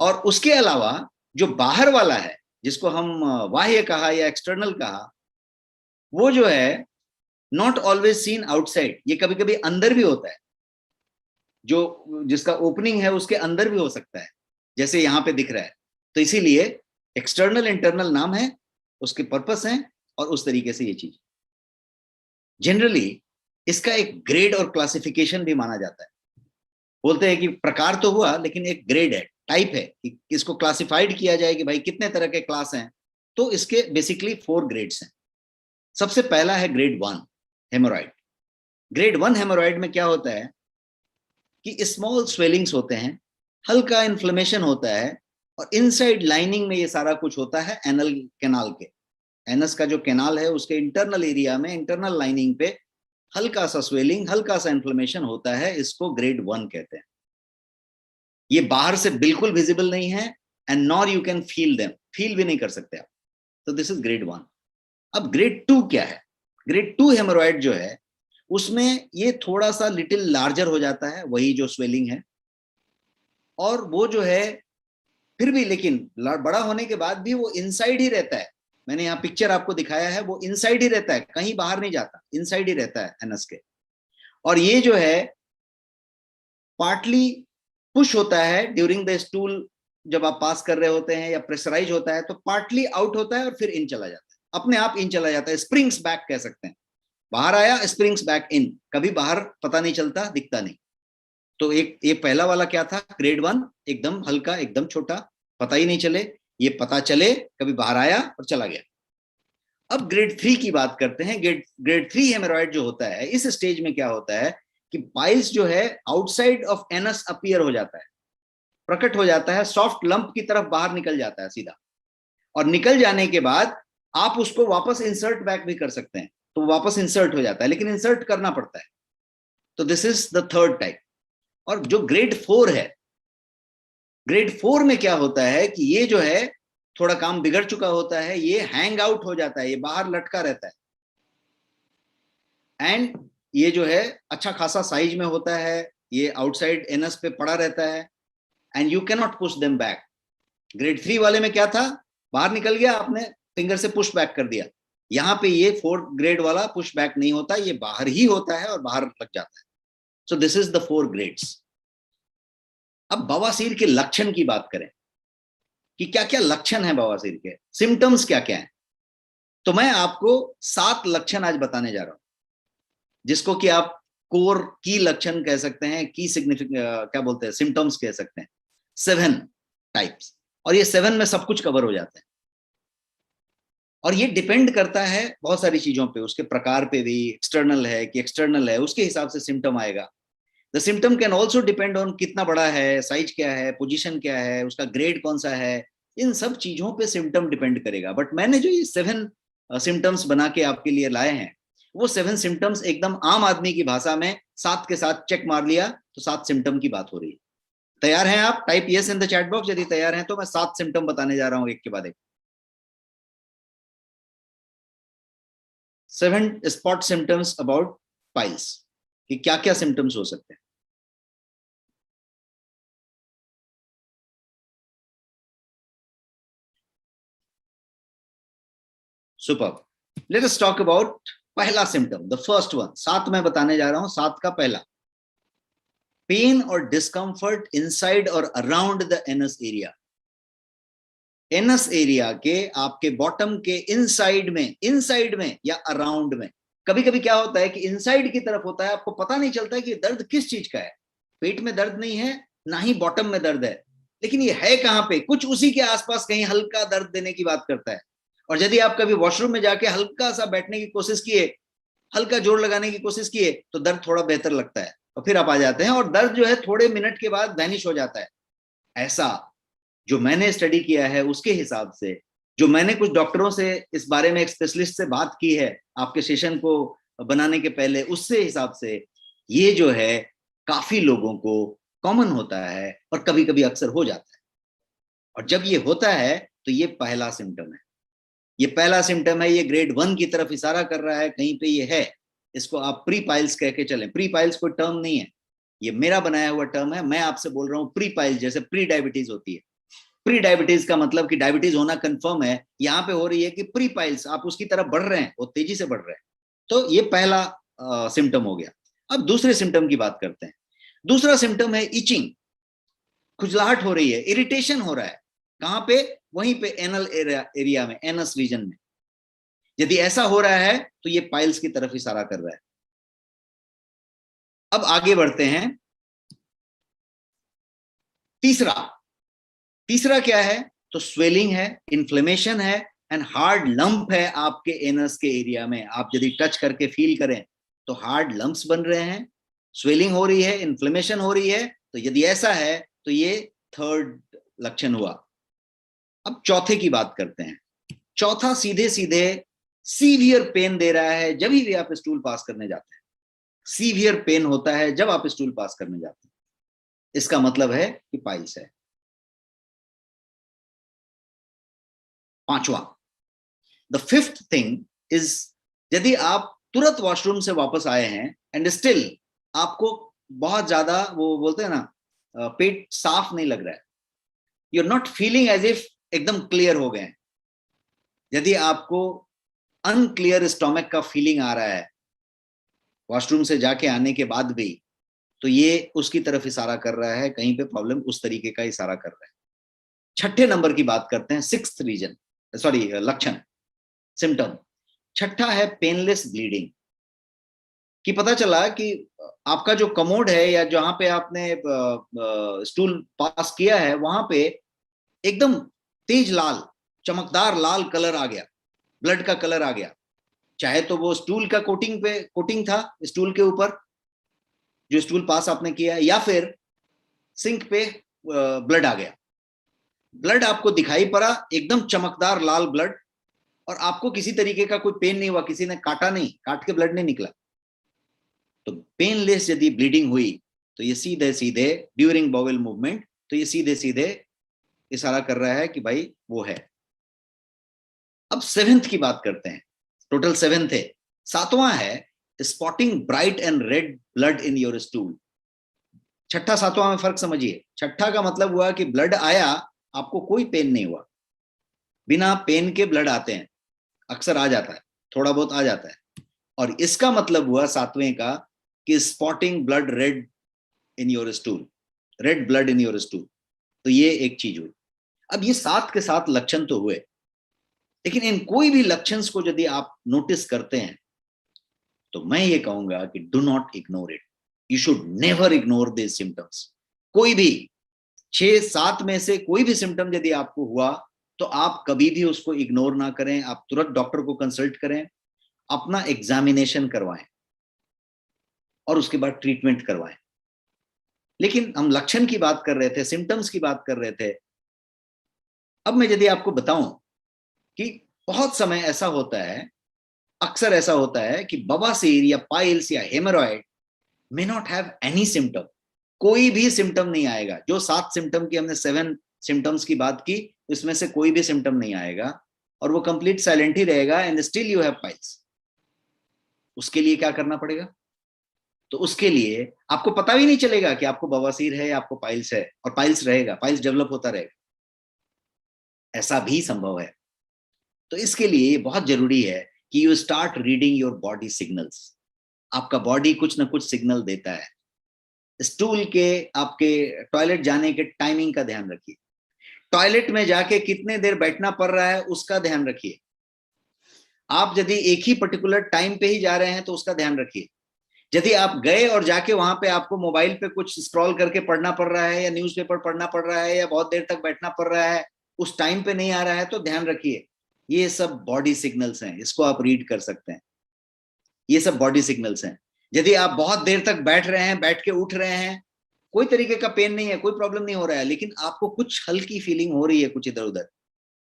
और उसके अलावा जो बाहर वाला है, जिसको हम बाह्य कहा या एक्सटर्नल कहा, वो जो है नॉट ऑलवेज सीन आउटसाइड, ये कभी कभी अंदर भी होता है, जो जिसका ओपनिंग है उसके अंदर भी हो सकता है, जैसे यहां पे दिख रहा है। तो इसीलिए एक्सटर्नल इंटरनल नाम है, उसके पर्पस हैं, और उस तरीके से ये चीज जनरली इसका एक ग्रेड और क्लासिफिकेशन भी माना जाता है। बोलते हैं कि प्रकार तो हुआ, लेकिन एक ग्रेड है, टाइप है, कि इसको क्लासिफाइड किया जाए कि भाई कितने तरह के क्लास हैं। तो इसके बेसिकली 4 ग्रेड्स हैं। सबसे पहला है ग्रेड 1 हेमोरॉइड। ग्रेड 1 हेमोरॉइड में क्या होता है कि स्मॉल स्वेलिंग्स होते हैं, हल्का इन्फ्लेमेशन होता है, और इनसाइड लाइनिंग में ये सारा कुछ होता है एनल कैनाल के। एनस का जो कैनाल है उसके इंटरनल एरिया में, इंटरनल लाइनिंग पे हल्का सा स्वेलिंग, हल्का सा इन्फ्लेमेशन होता है, इसको ग्रेड 1 कहते हैं। ये बाहर से बिल्कुल विजिबल नहीं है, and nor you can feel them, feel भी नहीं कर सकते आप। तो दिस इज ग्रेड 1। अब ग्रेड 2 क्या है? ग्रेड 2 हेमोरॉइड जो है उसमें ये थोड़ा सा लिटिल लार्जर हो जाता है, वही जो स्वेलिंग है, और वो जो है फिर भी, लेकिन बड़ा होने के बाद भी वो इनसाइड ही रहता है। मैंने यहाँ पिक्चर आपको दिखाया है, वो इनसाइड ही रहता है, कहीं बाहर नहीं जाता, इनसाइड ही रहता है एनस के। और ये जो है पार्टली पुश होता है ड्यूरिंग द स्टूल, जब आप पास कर रहे होते हैं या प्रेशराइज होता है, तो पार्टली आउट होता है और फिर इन चला जाता है, अपने आप इन चला जाता है, स्प्रिंग्स बैक कह सकते हैं। बाहर आया, स्प्रिंग्स बैक इन, कभी बाहर पता नहीं चलता, दिखता नहीं। तो एक पहला वाला क्या था, ग्रेड 1, एकदम हल्का, एकदम छोटा, पता ही नहीं चले, ये पता चले कभी बाहर आया और चला गया। अब ग्रेड 3 की बात करते हैं। ग्रेड 3 हेमोरॉइड जो होता है, इस स्टेज में क्या होता है कि पाइल्स जो है आउटसाइड ऑफ एनस अपीयर हो जाता है, प्रकट हो जाता है, सॉफ्ट लंप की तरफ बाहर निकल जाता है सीधा, और निकल जाने के बाद आप उसको वापस इंसर्ट बैक भी कर सकते हैं, तो वापस इंसर्ट हो जाता है, लेकिन इंसर्ट करना पड़ता है। तो this is the third type. और जो ग्रेड 4 है, ग्रेड 4 में क्या होता है कि ये जो है थोड़ा काम बिगड़ चुका होता है, ये हैंग आउट हो जाता है, ये बाहर लटका रहता है, एंड ये जो है अच्छा खासा साइज में होता है, ये आउटसाइड एनस पे पड़ा रहता है, and you can not push them back. Grade 3 वाले में क्या था, बाहर निकल गया, आपने फिंगर से पुश बैक कर दिया। यहां पे ये 4th ग्रेड वाला पुश बैक नहीं होता, ये बाहर ही होता है और बाहर लग जाता है। So this is the 4 grades. अब बवासीर के लक्षण की बात करें कि क्या क्या लक्षण है बवासीर के, सिम्टम्स क्या क्या हैं, तो मैं आपको 7 लक्षण आज बताने जा रहा हूं, जिसको कि आप कोर की लक्षण कह सकते हैं, की सिग्निफिकेंट क्या बोलते हैं, सिम्टम्स कह सकते हैं। 7 टाइप्स, और ये 7 में सब कुछ कवर हो जाता है। और ये डिपेंड करता है बहुत सारी चीजों पे, उसके प्रकार पे भी, एक्सटर्नल है कि एक्सटर्नल है, उसके हिसाब से सिम्टम आएगा। The symptom can also depend on कितना बड़ा है, साइज क्या है, पोजीशन क्या है, उसका ग्रेड कौन सा है, इन सब चीजों पे सिम्टम डिपेंड करेगा। बट मैंने जो ये 7 सिम्टम्स बना के आपके लिए लाए हैं, वो 7 सिम्टम्स एकदम आम आदमी की भाषा में 7 के साथ चेक मार लिया तो 7 सिम्टम की बात हो रही है। तैयार हैं आप? Type yes in the chat box यदि तैयार हैं तो मैं 7 सिम्टम बताने जा रहा हूं एक के बाद एक। 7 स्पॉट सिम्टम्स अबाउट पाइल्स, कि क्या क्या सिम्टम्स हो सकते हैं। Super, let us talk about पहला सिम्टम, द फर्स्ट वन। 7 मैं बताने जा रहा हूं, 7 का पहला, पेन और डिस्कंफर्ट इनसाइड और around the anus area. Anus area के आपके बॉटम के इनसाइड में या अराउंड में। कभी कभी क्या होता है कि इनसाइड की तरफ होता है, आपको पता नहीं चलता है कि दर्द किस चीज का है, पेट में दर्द नहीं है, ना ही बॉटम में दर्द है, लेकिन ये है कहां पे, कुछ उसी के आसपास कहीं हल्का दर्द देने की बात करता है। और यदि आप कभी वॉशरूम में जाके हल्का सा बैठने की कोशिश किए, हल्का जोर लगाने की कोशिश किए, तो दर्द थोड़ा बेहतर लगता है और फिर आप आ जाते हैं, और दर्द जो है थोड़े मिनट के बाद वैनिश हो जाता है। ऐसा जो मैंने स्टडी किया है उसके हिसाब से, जो मैंने कुछ डॉक्टरों से इस बारे में, एक स्पेशलिस्ट से बात की है आपके सेशन को बनाने के पहले, उससे हिसाब से ये जो है काफी लोगों को कॉमन होता है और कभी कभी अक्सर हो जाता है। और जब ये होता है तो ये पहला सिम्टम है, ये पहला सिम्टम है, ये ग्रेड 1 की तरफ इशारा कर रहा है, कहीं पे ये है। इसको आप प्री पाइल्स कह के चलें। प्री पाइल्स कोई टर्म नहीं है, ये मेरा बनाया हुआ टर्म है। मैं आपसे बोल रहा हूँ प्री पाइल्स, जैसे प्री डायबिटीज होती है। प्री डायबिटीज का मतलब कि डायबिटीज होना कंफर्म है, यहाँ पे हो रही है कि प्री पाइल्स, आप उसकी तरफ बढ़ रहे हैं, वो तेजी से बढ़ रहे हैं। तो ये पहला सिम्टम हो गया। अब दूसरे सिम्टम की बात करते हैं। दूसरा सिम्टम है इचिंग, खुजलाहट हो रही है, इरिटेशन हो रहा है। कहां पे? वहीं पे एनल एरिया में, एनस रीजन में। यदि ऐसा हो रहा है तो ये पाइल्स की तरफ इशारा कर रहा है। अब आगे बढ़ते हैं। तीसरा क्या है? तो स्वेलिंग है, इन्फ्लेमेशन है एंड हार्ड लंप है आपके एनस के एरिया में। आप यदि टच करके फील करें तो हार्ड लंप्स बन रहे हैं, स्वेलिंग हो रही है, इन्फ्लेमेशन हो रही है। तो यदि ऐसा है तो ये थर्ड लक्षण हुआ। अब चौथे की बात करते हैं। चौथा सीधे सीधे सीवियर पेन दे रहा है जब भी आप स्टूल पास करने जाते हैं। सीवियर पेन होता है जब आप स्टूल पास करने जाते हैं, इसका मतलब है कि पाइल्स है। पांचवा, द फिफ्थ थिंग इज, यदि आप तुरंत वॉशरूम से वापस आए हैं एंड स्टिल आपको बहुत ज्यादा, वो बोलते हैं ना, पेट साफ नहीं लग रहा है, you are not feeling as if एकदम क्लियर हो गए। यदि आपको अनक्लियर स्टोमक का फीलिंग आ रहा है वॉशरूम से जाके आने के बाद भी, तो ये उसकी तरफ इशारा कर रहा है, कहीं पे प्रॉब्लम उस तरीके का इशारा कर रहा है। छठे नंबर की बात करते हैं, सिक्स्थ रीजन, सॉरी लक्षण, सिम्टम। छठा है पेनलेस ब्लीडिंग। कि पता चला कि आपका जो कमोड है या जहां पे आपने स्टूल पास किया है, वहां पे एकदम तेज लाल, चमकदार लाल कलर आ गया, ब्लड का कलर आ गया। चाहे तो वो स्टूल का कोटिंग था स्टूल के ऊपर, जो स्टूल पास आपने किया, या फिर सिंक पे ब्लड आ गया। ब्लड आपको दिखाई पड़ा, एकदम चमकदार लाल ब्लड, और आपको किसी तरीके का कोई पेन नहीं हुआ, किसी ने काटा नहीं, काट के ब्लड नहीं निकला। तो पेनलेस यदि ब्लीडिंग हुई तो ये सीधे सीधे ड्यूरिंग बाउल मूवमेंट, तो ये सीधे सीधे इशारा कर रहा है कि भाई वो है। अब सेवेंथ की बात करते हैं। टोटल 7 थे, 7वां है spotting bright and red blood in your stool. छठा 7वां में फर्क समझिए। छठा का मतलब हुआ कि ब्लड आया, आपको कोई पेन नहीं हुआ, बिना पेन के ब्लड आते हैं, अक्सर आ जाता है, थोड़ा बहुत आ जाता है। और इसका मतलब हुआ 7वें का कि spotting blood red in your stool, red blood in your stool. तो ये एक चीज हुई। अब ये 7 के 7 लक्षण तो हुए, लेकिन इन कोई भी लक्षण को यदि आप नोटिस करते हैं तो मैं ये कहूंगा कि do not ignore it, you should never ignore this symptoms. कोई भी 6-7 में से कोई भी सिम्टम यदि आपको हुआ तो आप कभी भी उसको इग्नोर ना करें, आप तुरंत डॉक्टर को कंसल्ट करें, अपना एग्जामिनेशन करवाएं और उसके बाद ट्रीटमेंट करवाएं। लेकिन हम लक्षण की बात कर रहे थे, सिम्टम्स की बात कर रहे थे। अब मैं यदि आपको बताऊं कि बहुत समय ऐसा होता है, अक्सर ऐसा होता है कि बवासीर या पाइल्स या haemorrhoid may not have any symptom, कोई भी सिम्टम नहीं आएगा। जो 7 सिम्टम की हमने 7 सिम्टम्स की बात की, उसमें से कोई भी सिम्टम नहीं आएगा और वो कंप्लीट साइलेंट ही रहेगा and still you have piles. उसके लिए क्या करना पड़ेगा? तो उसके लिए आपको पता भी नहीं चलेगा कि आपको बवासीर है या आपको पाइल्स है, और पाइल्स रहेगा, पाइल्स डेवलप होता रहेगा, ऐसा भी संभव है। तो इसके लिए बहुत जरूरी है कि you start reading your body signals. आपका बॉडी कुछ ना कुछ सिग्नल देता है। स्टूल के, आपके टॉयलेट जाने के टाइमिंग का ध्यान रखिए, टॉयलेट में जाके कितने देर बैठना पड़ रहा है उसका ध्यान रखिए। आप यदि एक ही पर्टिकुलर टाइम पे ही जा रहे हैं तो उसका ध्यान रखिए। यदि आप गए और जाके वहां पे आपको मोबाइल पे कुछ स्क्रॉल करके पढ़ना पड़ रहा है, या न्यूज़पेपर पढ़ना पड़ रहा है, या बहुत देर तक बैठना पड़ रहा है, उस टाइम पे नहीं आ रहा है, तो ध्यान रखिए ये सब बॉडी सिग्नल्स हैं, इसको आप रीड कर सकते हैं। ये सब बॉडी सिग्नल्स हैं। यदि आप बहुत देर तक बैठ रहे हैं, बैठ के उठ रहे हैं, कोई तरीके का पेन नहीं है, कोई प्रॉब्लम नहीं हो रहा है, लेकिन आपको कुछ हल्की फीलिंग हो रही है कुछ इधर उधर,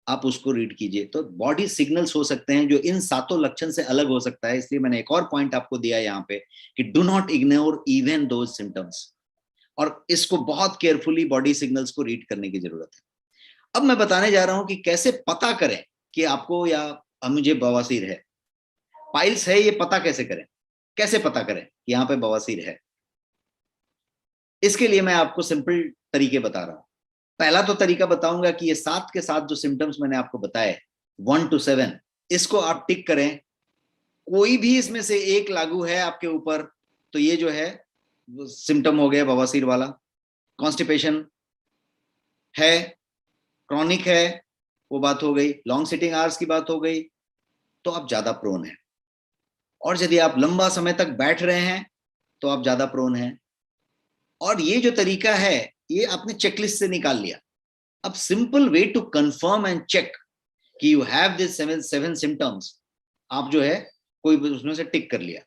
आप उसको रीड कीजिए। तो बॉडी सिग्नल्स हो सकते हैं जो इन सातों लक्षण से अलग हो सकता है। इसलिए मैंने एक और पॉइंट आपको दिया यहाँ पे कि do not ignore even those symptoms, और इसको बहुत केयरफुली बॉडी सिग्नल्स को रीड करने की जरूरत है। अब मैं बताने जा रहा हूं कि कैसे पता करें कि आपको या मुझे बवासीर है, पाइल्स है, ये पता कैसे करें, कैसे पता करें कि यहाँ पे बवासीर है। इसके लिए मैं आपको सिंपल तरीके बता रहा हूं। पहला तो तरीका बताऊंगा कि ये 7 के 7 जो सिम्टम्स मैंने आपको बताए 1 to 7, इसको आप टिक करें। कोई भी इसमें से एक लागू है आपके ऊपर तो ये जो है सिम्टम हो गया बवासीर वाला। कॉन्स्टिपेशन है, क्रॉनिक है, वो बात हो गई। लॉन्ग सिटिंग आवर्स की बात हो गई, तो आप ज्यादा प्रोन है। और यदि आप लंबा समय तक बैठ रहे हैं तो आप ज्यादा प्रोन हैं। और ये जो तरीका है ये आपने चेकलिस्ट से निकाल लिया। अब simple way to confirm and check कि यू हैव दिस 7 सिम्टम्स, आप जो है कोई उसमें से टिक कर लिया।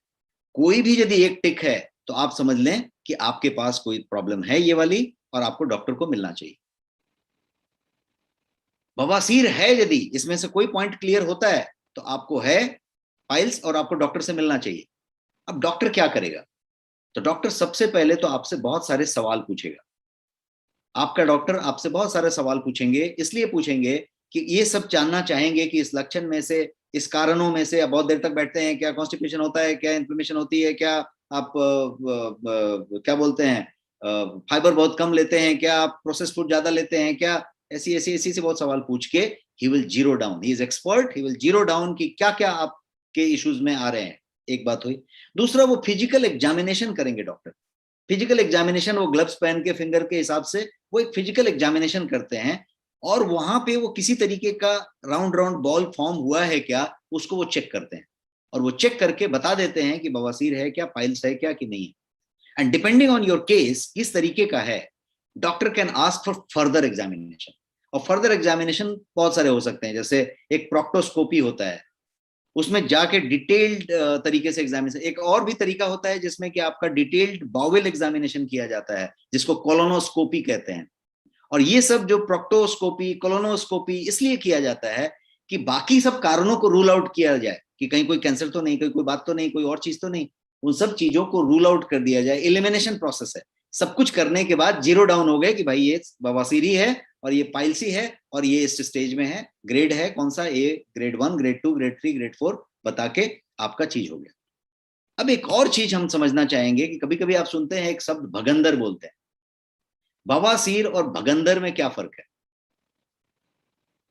कोई भी यदि एक टिक है तो आप समझ लें कि आपके पास कोई प्रॉब्लम है ये वाली, और आपको डॉक्टर को मिलना चाहिए। बवासीर है यदि इसमें से कोई पॉइंट क्लियर होता है तो आपको है पाइल्स और आपको डॉक्टर से मिलना चाहिए। अब डॉक्टर क्या करेगा? तो डॉक्टर सबसे पहले तो आपसे बहुत सारे सवाल पूछेगा। आपका डॉक्टर आपसे बहुत सारे सवाल पूछेंगे, इसलिए पूछेंगे कि ये सब जानना चाहेंगे कि इस लक्षण में से, इस कारणों में से, आप बहुत देर तक बैठते हैं, क्या कॉन्स्टिपेशन होता है, क्या इन्फ्लेमेशन होती है, क्या आप क्या बोलते हैं फाइबर बहुत कम लेते हैं, क्या आप प्रोसेस फूड ज्यादा लेते हैं, क्या ऐसी ऐसी ऐसी से बहुत सवाल पूछ के he will zero down, he is expert, he will zero down कि क्या क्या आपके इश्यूज में आ रहे हैं। एक बात हुई। दूसरा, वो फिजिकल एग्जामिनेशन करेंगे डॉक्टर। फिजिकल एग्जामिनेशन वो ग्लव्स पहन के फिंगर के हिसाब से वो एक फिजिकल एग्जामिनेशन करते हैं, और वहां पे वो किसी तरीके का राउंड राउंड बॉल फॉर्म हुआ है क्या, उसको वो चेक करते हैं, और वो चेक करके बता देते हैं कि बवासीर है क्या, पाइल्स है क्या कि नहीं। And depending on your case किस तरीके का है, doctor can ask for further examination. और फर्दर एग्जामिनेशन बहुत सारे हो सकते हैं, जैसे एक प्रोक्टोस्कोपी होता है, उसमें जाके डिटेल्ड तरीके से एग्जामिनेशन। एक और भी तरीका होता है जिसमें कि आपका डिटेल्ड बाउल एग्जामिनेशन किया जाता है, जिसको कोलोनोस्कोपी कहते हैं। और ये सब जो प्रोक्टोस्कोपी, कोलोनोस्कोपी इसलिए किया जाता है कि बाकी सब कारणों को रूल आउट किया जाए कि कहीं कोई कैंसर तो नहीं, कोई बात तो नहीं, कोई और चीज तो नहीं। उन सब चीजों को रूल आउट कर दिया जाए। एलिमिनेशन प्रोसेस है। सब कुछ करने के बाद जीरो डाउन हो गए कि भाई ये बवासीरी है और ये पाइल्सी है और ये इस स्टेज में है। ग्रेड है कौन सा, A grade 1, grade 2, grade 3, grade 4 बता के आपका चीज हो गया। अब एक और चीज हम समझना चाहेंगे कि कभी कभी आप सुनते हैं एक शब्द भगंदर बोलते हैं। बवासीर और भगंदर में क्या फर्क है?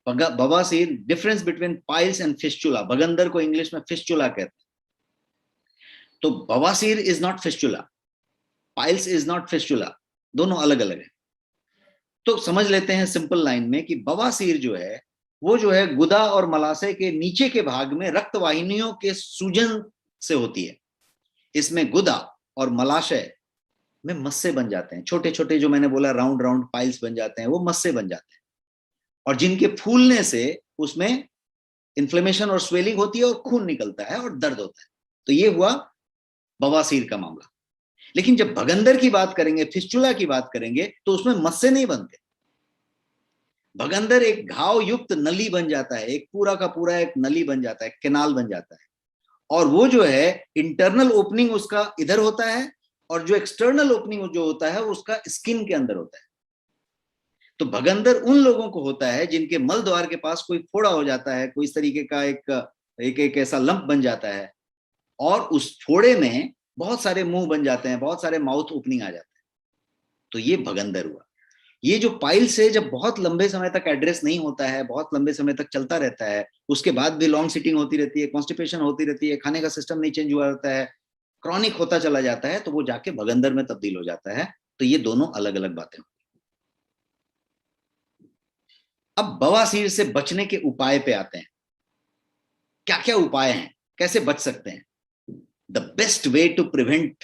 बवासीर, difference between piles and fistula. भगंदर को इंग्लिश में फिस्चुला कहते हैं। तो बवासीर is not fistula, piles is not fistula, दोनों अलग अलग है। तो समझ लेते हैं सिंपल लाइन में कि बवासीर जो है वो जो है गुदा और मलाशय के नीचे के भाग में रक्त वाहिनियों के सूजन से होती है। इसमें गुदा और मलाशय में मस्से बन जाते हैं, छोटे छोटे, जो मैंने बोला राउंड राउंड पाइल्स बन जाते हैं, वो मस्से बन जाते हैं, और जिनके फूलने से उसमें इन्फ्लेमेशन और स्वेलिंग होती है और खून निकलता है और दर्द होता है। तो ये हुआ बवासीर का मामला। लेकिन जब भगंदर की बात करेंगे, फिस्चुला की बात करेंगे, तो उसमें मस्से नहीं बनते। भगंदर एक घाव युक्त नली बन जाता है, एक पूरा का पूरा एक नली बन जाता है, केनाल बन जाता है, और वो जो है इंटरनल ओपनिंग उसका इधर होता है, और जो एक्सटर्नल ओपनिंग जो होता है उसका स्किन के अंदर होता है। तो भगंदर उन लोगों को होता है जिनके मल द्वार के पास कोई फोड़ा हो जाता है, कोई इस तरीके का एक ऐसा लंप बन जाता है, और उस फोड़े में बहुत सारे मुंह बन जाते हैं, बहुत सारे माउथ ओपनिंग आ जाते हैं। तो ये भगंदर हुआ। ये जो पाइल्स है, जब बहुत लंबे समय तक एड्रेस नहीं होता है, बहुत लंबे समय तक चलता रहता है, उसके बाद भी लॉन्ग सिटिंग होती रहती है, कॉन्स्टिपेशन होती रहती है, खाने का सिस्टम नहीं चेंज हुआ रहता है, क्रॉनिक होता चला जाता है, तो वो जाके भगंदर में तब्दील हो जाता है। तो ये दोनों अलग अलग बातें। अब बवासीर से बचने के उपाय पे आते हैं। क्या क्या उपाय हैं, कैसे बच सकते हैं? The best way to prevent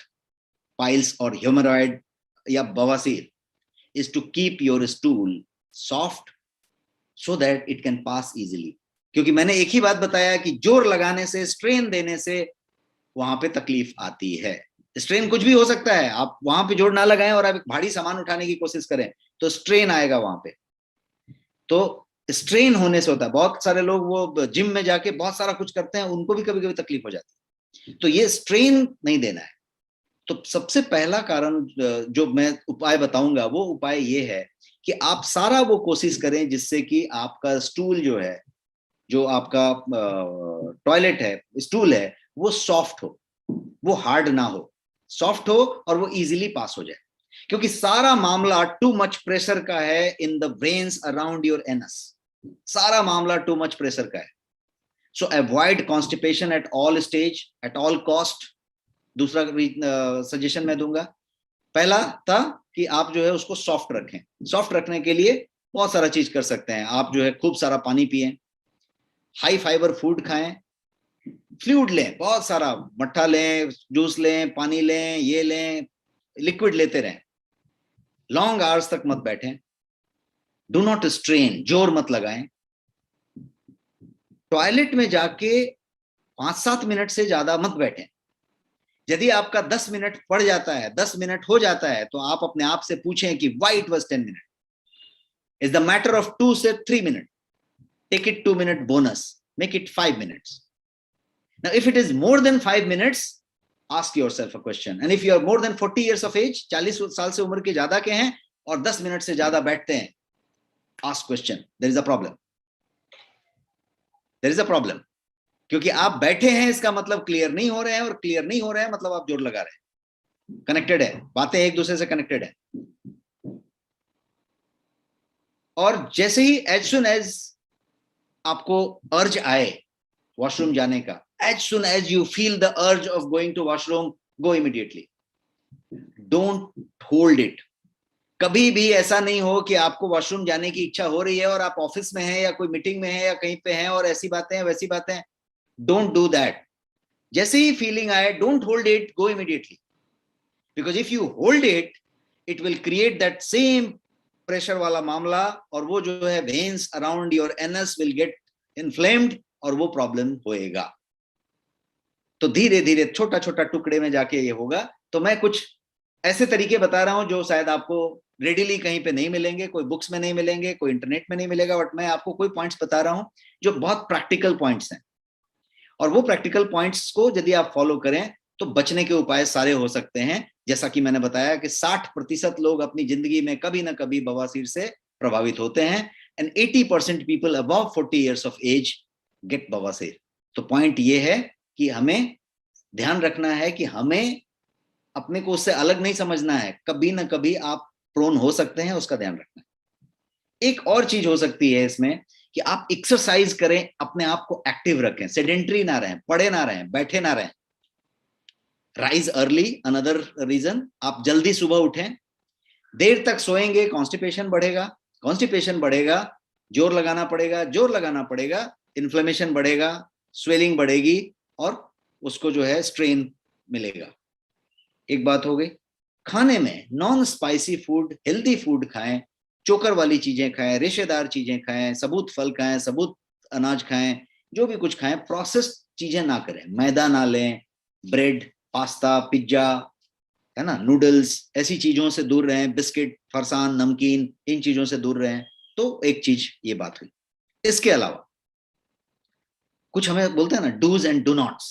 piles और ह्यूमरॉइड या बवासीर is to keep your stool soft so that it can pass easily. क्योंकि मैंने एक ही बात बताया कि जोर लगाने से, स्ट्रेन देने से वहां पे तकलीफ आती है। स्ट्रेन कुछ भी हो सकता है, आप वहां पे जोर ना लगाएं और आप एक भारी सामान उठाने की कोशिश करें तो स्ट्रेन आएगा वहां पे। तो स्ट्रेन होने से होता है, बहुत सारे लोग वो जिम में जाके बहुत सारा कुछ करते हैं, उनको भी कभी कभी तकलीफ हो जाती है। तो ये स्ट्रेन नहीं देना है। तो सबसे पहला कारण जो मैं उपाय बताऊंगा वो उपाय ये है कि आप सारा वो कोशिश करें जिससे कि आपका स्टूल जो है, जो आपका टॉयलेट है, स्टूल है, वो सॉफ्ट हो, वो हार्ड ना हो, सॉफ्ट हो और वो इजीली पास हो जाए। क्योंकि सारा मामला टू मच प्रेशर का है in the veins around your anus. सारा मामला टू मच प्रेशर का है। सो avoid constipation at all stage, at all cost. दूसरा सजेशन मैं दूंगा, पहला था कि आप जो है उसको सॉफ्ट रखें। सॉफ्ट रखने के लिए बहुत सारा चीज कर सकते हैं। आप जो है खूब सारा पानी पिएं, हाई फाइबर फूड खाएं, फ्लूइड लें, बहुत सारा मट्ठा लें, जूस लें, पानी लें, ये लें, लिक्विड लेते रहें। लॉन्ग आवर्स तक मत बैठें। डू नॉट स्ट्रेन, जोर मत लगाएं। टॉयलेट में जाके 5-7 मिनट से ज्यादा मत बैठें। यदि आपका 10 मिनट पड़ जाता है, 10 मिनट हो जाता है, तो आप अपने आप से पूछें कि why it was 10 minute. Is the matter of 2 से 3 minute, take it 2 minute bonus, make it 5 minutes. Now if it is more than 5 minutes, ask yourself a question. And if you are more than 40 years of age, 40 साल से उम्र के ज्यादा के हैं और 10 minute से ज्यादा बैठते हैं, ask question. There is a problem. There is a problem. क्योंकि आप बैठे हैं इसका मतलब क्लियर नहीं हो रहे हैं, और क्लियर नहीं हो रहे हैं मतलब आप जोर लगा रहे हैं। कनेक्टेड है, बातें एक दूसरे से कनेक्टेड है। और जैसे ही एज सुन एज आपको अर्ज आए वॉशरूम जाने का, as soon as you feel the urge of going to washroom, go immediately. Don't hold it. कभी भी ऐसा नहीं हो कि आपको वॉशरूम जाने की इच्छा हो रही है और आप ऑफिस में हैं या कोई मीटिंग में हैं या कहीं पे हैं और ऐसी बातें हैं वैसी बातें हैं। Don't do that. जैसे ही फीलिंग आए, don't hold it, go immediately. Because if you hold it, it will create that same pressure वाला मामला, और वो जो है veins around your anus will get inflamed और वो प्रॉब्लम होएगा। तो धीरे धीरे छोटा छोटा टुकड़े में जाके ये होगा। तो मैं कुछ ऐसे तरीके बता रहा हूं जो शायद आपको रेडिली कहीं पे नहीं मिलेंगे, कोई बुक्स में नहीं मिलेंगे, कोई इंटरनेट में नहीं मिलेगा, बट मैं आपको कोई पॉइंट्स बता रहा हूं जो बहुत प्रैक्टिकल पॉइंट्स हैं। और वो प्रैक्टिकल पॉइंट्स को यदि आप फॉलो करें तो बचने के उपाय सारे हो सकते हैं। जैसा कि मैंने बताया कि 60% लोग अपनी जिंदगी में कभी ना कभी बवासीर से प्रभावित होते हैं, and 80% people above 40 years of age get बवासीर। तो पॉइंट ये है कि हमें ध्यान रखना है कि हमें अपने को उससे अलग नहीं समझना है। कभी ना कभी आप प्रोन हो सकते हैं, उसका ध्यान रखना है। एक और चीज हो सकती है इसमें कि आप एक्सरसाइज करें, अपने आप को एक्टिव रखें, सेडेंटरी ना रहें, पड़े ना रहें, बैठे ना रहें। राइज अर्ली, अनदर रीजन, आप जल्दी सुबह उठें। देर तक सोएंगे, कॉन्स्टिपेशन बढ़ेगा, कॉन्स्टिपेशन बढ़ेगा, जोर लगाना पड़ेगा, जोर लगाना पड़ेगा, इन्फ्लेमेशन बढ़ेगा, स्वेलिंग बढ़ेगी और उसको जो है स्ट्रेन मिलेगा। एक बात हो गई। खाने में non spicy food, healthy food खाएं, चोकर वाली चीजें खाएं, रेशेदार चीजें खाएं, सबूत फल खाएं, सबूत अनाज खाएं, जो भी कुछ खाएं, प्रोसेस्ड चीजें ना करें, मैदा ना लें, ब्रेड, पास्ता, पिज्जा, है ना, नूडल्स, ऐसी चीजों से दूर रहें, बिस्किट, फरसान, नमकीन, इन चीजों से दूर रहें। तो एक चीज ये बात हुई। इसके अलावा कुछ हमें बोलते हैं ना डूज एंड डू नॉट्स,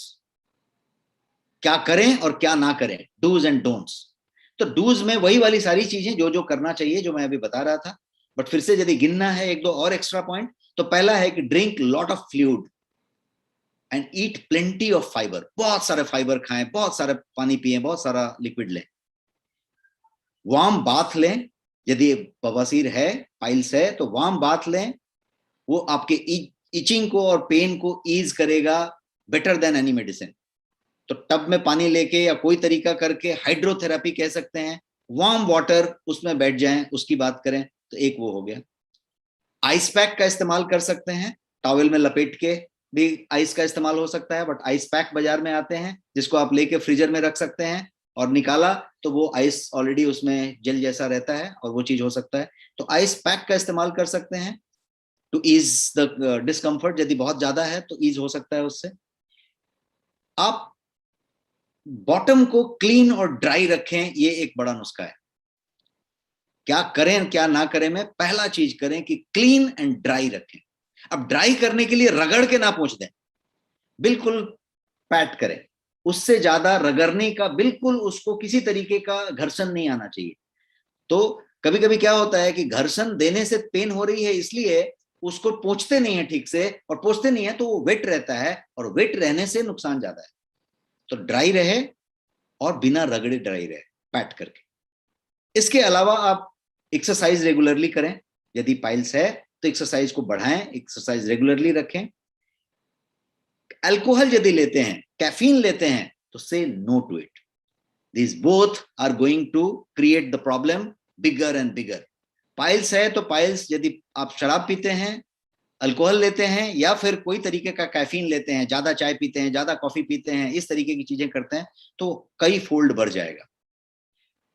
क्या करें और क्या ना करें, डूज एंड डोंट्स। तो डूज में वही वाली सारी चीजें जो जो करना चाहिए जो मैं अभी बता रहा था, बट फिर से यदि गिनना है एक दो और एक्स्ट्रा पॉइंट, तो पहला है कि drink lot of fluid and eat plenty of fibre. बहुत सारे फाइबर खाएं, बहुत सारे पानी पिए, बहुत सारा लिक्विड लें। वार्म बाथ लें, यदि बवासीर है, पाइल्स है, तो वार्म बाथ लें। वो आपके इचिंग को और पेन को ईज करेगा बेटर देन एनी मेडिसिन। तो टब में पानी लेके या कोई तरीका करके, हाइड्रोथेरेपी कह सकते हैं, वार्म वाटर, उसमें बैठ जाएं, उसकी बात करें, तो एक वो हो गया। आइस पैक का इस्तेमाल कर सकते हैं, टॉवेल में लपेट के भी आइस का इस्तेमाल हो सकता है, बट आइस पैक बाजार में आते हैं जिसको आप लेके फ्रीजर में रख सकते हैं, और निकाला तो वो आइस ऑलरेडी उसमें जेल जैसा रहता है और वो चीज हो सकता है। तो आइस पैक का इस्तेमाल कर सकते हैं टू ईज द डिस्कम्फर्ट, यदि बहुत ज्यादा है तो ईज हो सकता है उससे। आप बॉटम को क्लीन और ड्राई रखें, ये एक बड़ा नुस्खा है। क्या करें क्या ना करें में, पहला चीज करें कि क्लीन एंड ड्राई रखें। अब ड्राई करने के लिए रगड़ के ना पोंछ दें, बिल्कुल पैट करें, उससे ज्यादा रगड़ने का बिल्कुल उसको किसी तरीके का घर्षण नहीं आना चाहिए। तो कभी कभी क्या होता है कि घर्षण देने से पेन हो रही है इसलिए उसको पोंछते नहीं है ठीक से, और पोंछते नहीं है तो वो वेट रहता है, और वेट रहने से नुकसान ज्यादा है। तो ड्राई रहे और बिना रगड़े ड्राई रहे, पैट करके। इसके अलावा आप एक्सरसाइज रेगुलरली करें, यदि पाइल्स है तो एक्सरसाइज को बढ़ाएं, एक्सरसाइज रेगुलरली रखें। अल्कोहल यदि लेते हैं, कैफीन लेते हैं, तो say no to it. These both are going to create the problem bigger and bigger. Piles है तो पाइल्स, यदि आप शराब पीते हैं, अल्कोहल लेते हैं, या फिर कोई तरीके का कैफीन लेते हैं, ज्यादा चाय पीते हैं, ज्यादा कॉफी पीते हैं, इस तरीके की चीजें करते हैं, तो कई फोल्ड बढ़ जाएगा।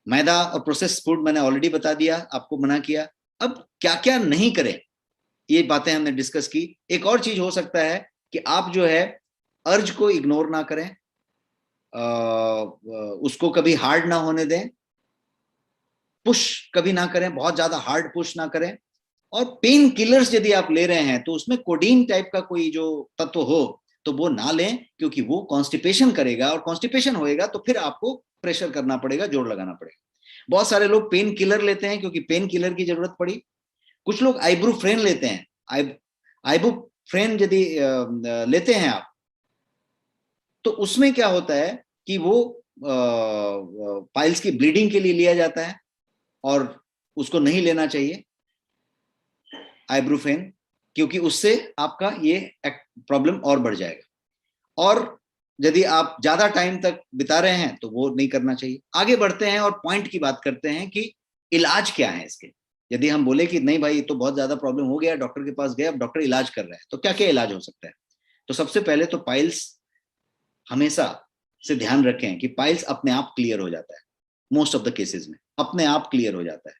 मैदा और प्रोसेस फूड मैंने ऑलरेडी बता दिया, आपको मना किया। अब क्या क्या नहीं करें, ये बातें हमने डिस्कस की। एक और चीज हो सकता है कि आप जो है अर्ज को इग्नोर ना करें, उसको कभी हार्ड ना होने दें, पुश कभी ना करें, बहुत ज्यादा हार्ड पुश ना करें। और पेन किलर्स यदि आप ले रहे हैं तो उसमें कोडीन टाइप का कोई जो तत्व हो तो वो ना लें, क्योंकि वो कॉन्स्टिपेशन करेगा, और कॉन्स्टिपेशन होएगा तो फिर आपको प्रेशर करना पड़ेगा, जोर लगाना पड़ेगा। बहुत सारे लोग पेन किलर लेते हैं क्योंकि पेन किलर की जरूरत पड़ी। कुछ लोग आइब्रूफ्रेन लेते हैं। आइब्रूफ्रेन यदि लेते हैं आप, तो उसमें क्या होता है कि वो पाइल्स की ब्लीडिंग के लिए लिया जाता है, और उसको नहीं लेना चाहिए आइब्रूफेन, क्योंकि उससे आपका ये प्रॉब्लम और बढ़ जाएगा। और यदि आप ज्यादा टाइम तक बिता रहे हैं तो वो नहीं करना चाहिए। आगे बढ़ते हैं और पॉइंट की बात करते हैं कि इलाज क्या है इसके। यदि हम बोले कि नहीं भाई, तो बहुत ज्यादा प्रॉब्लम हो गया, डॉक्टर के पास गए, अब डॉक्टर इलाज कर रहा है, तो क्या क्या इलाज हो सकता है। तो सबसे पहले तो पाइल्स हमेशा से ध्यान रखें कि पाइल्स अपने आप क्लियर हो जाता है, मोस्ट ऑफ द केसेस में अपने आप क्लियर हो जाता है।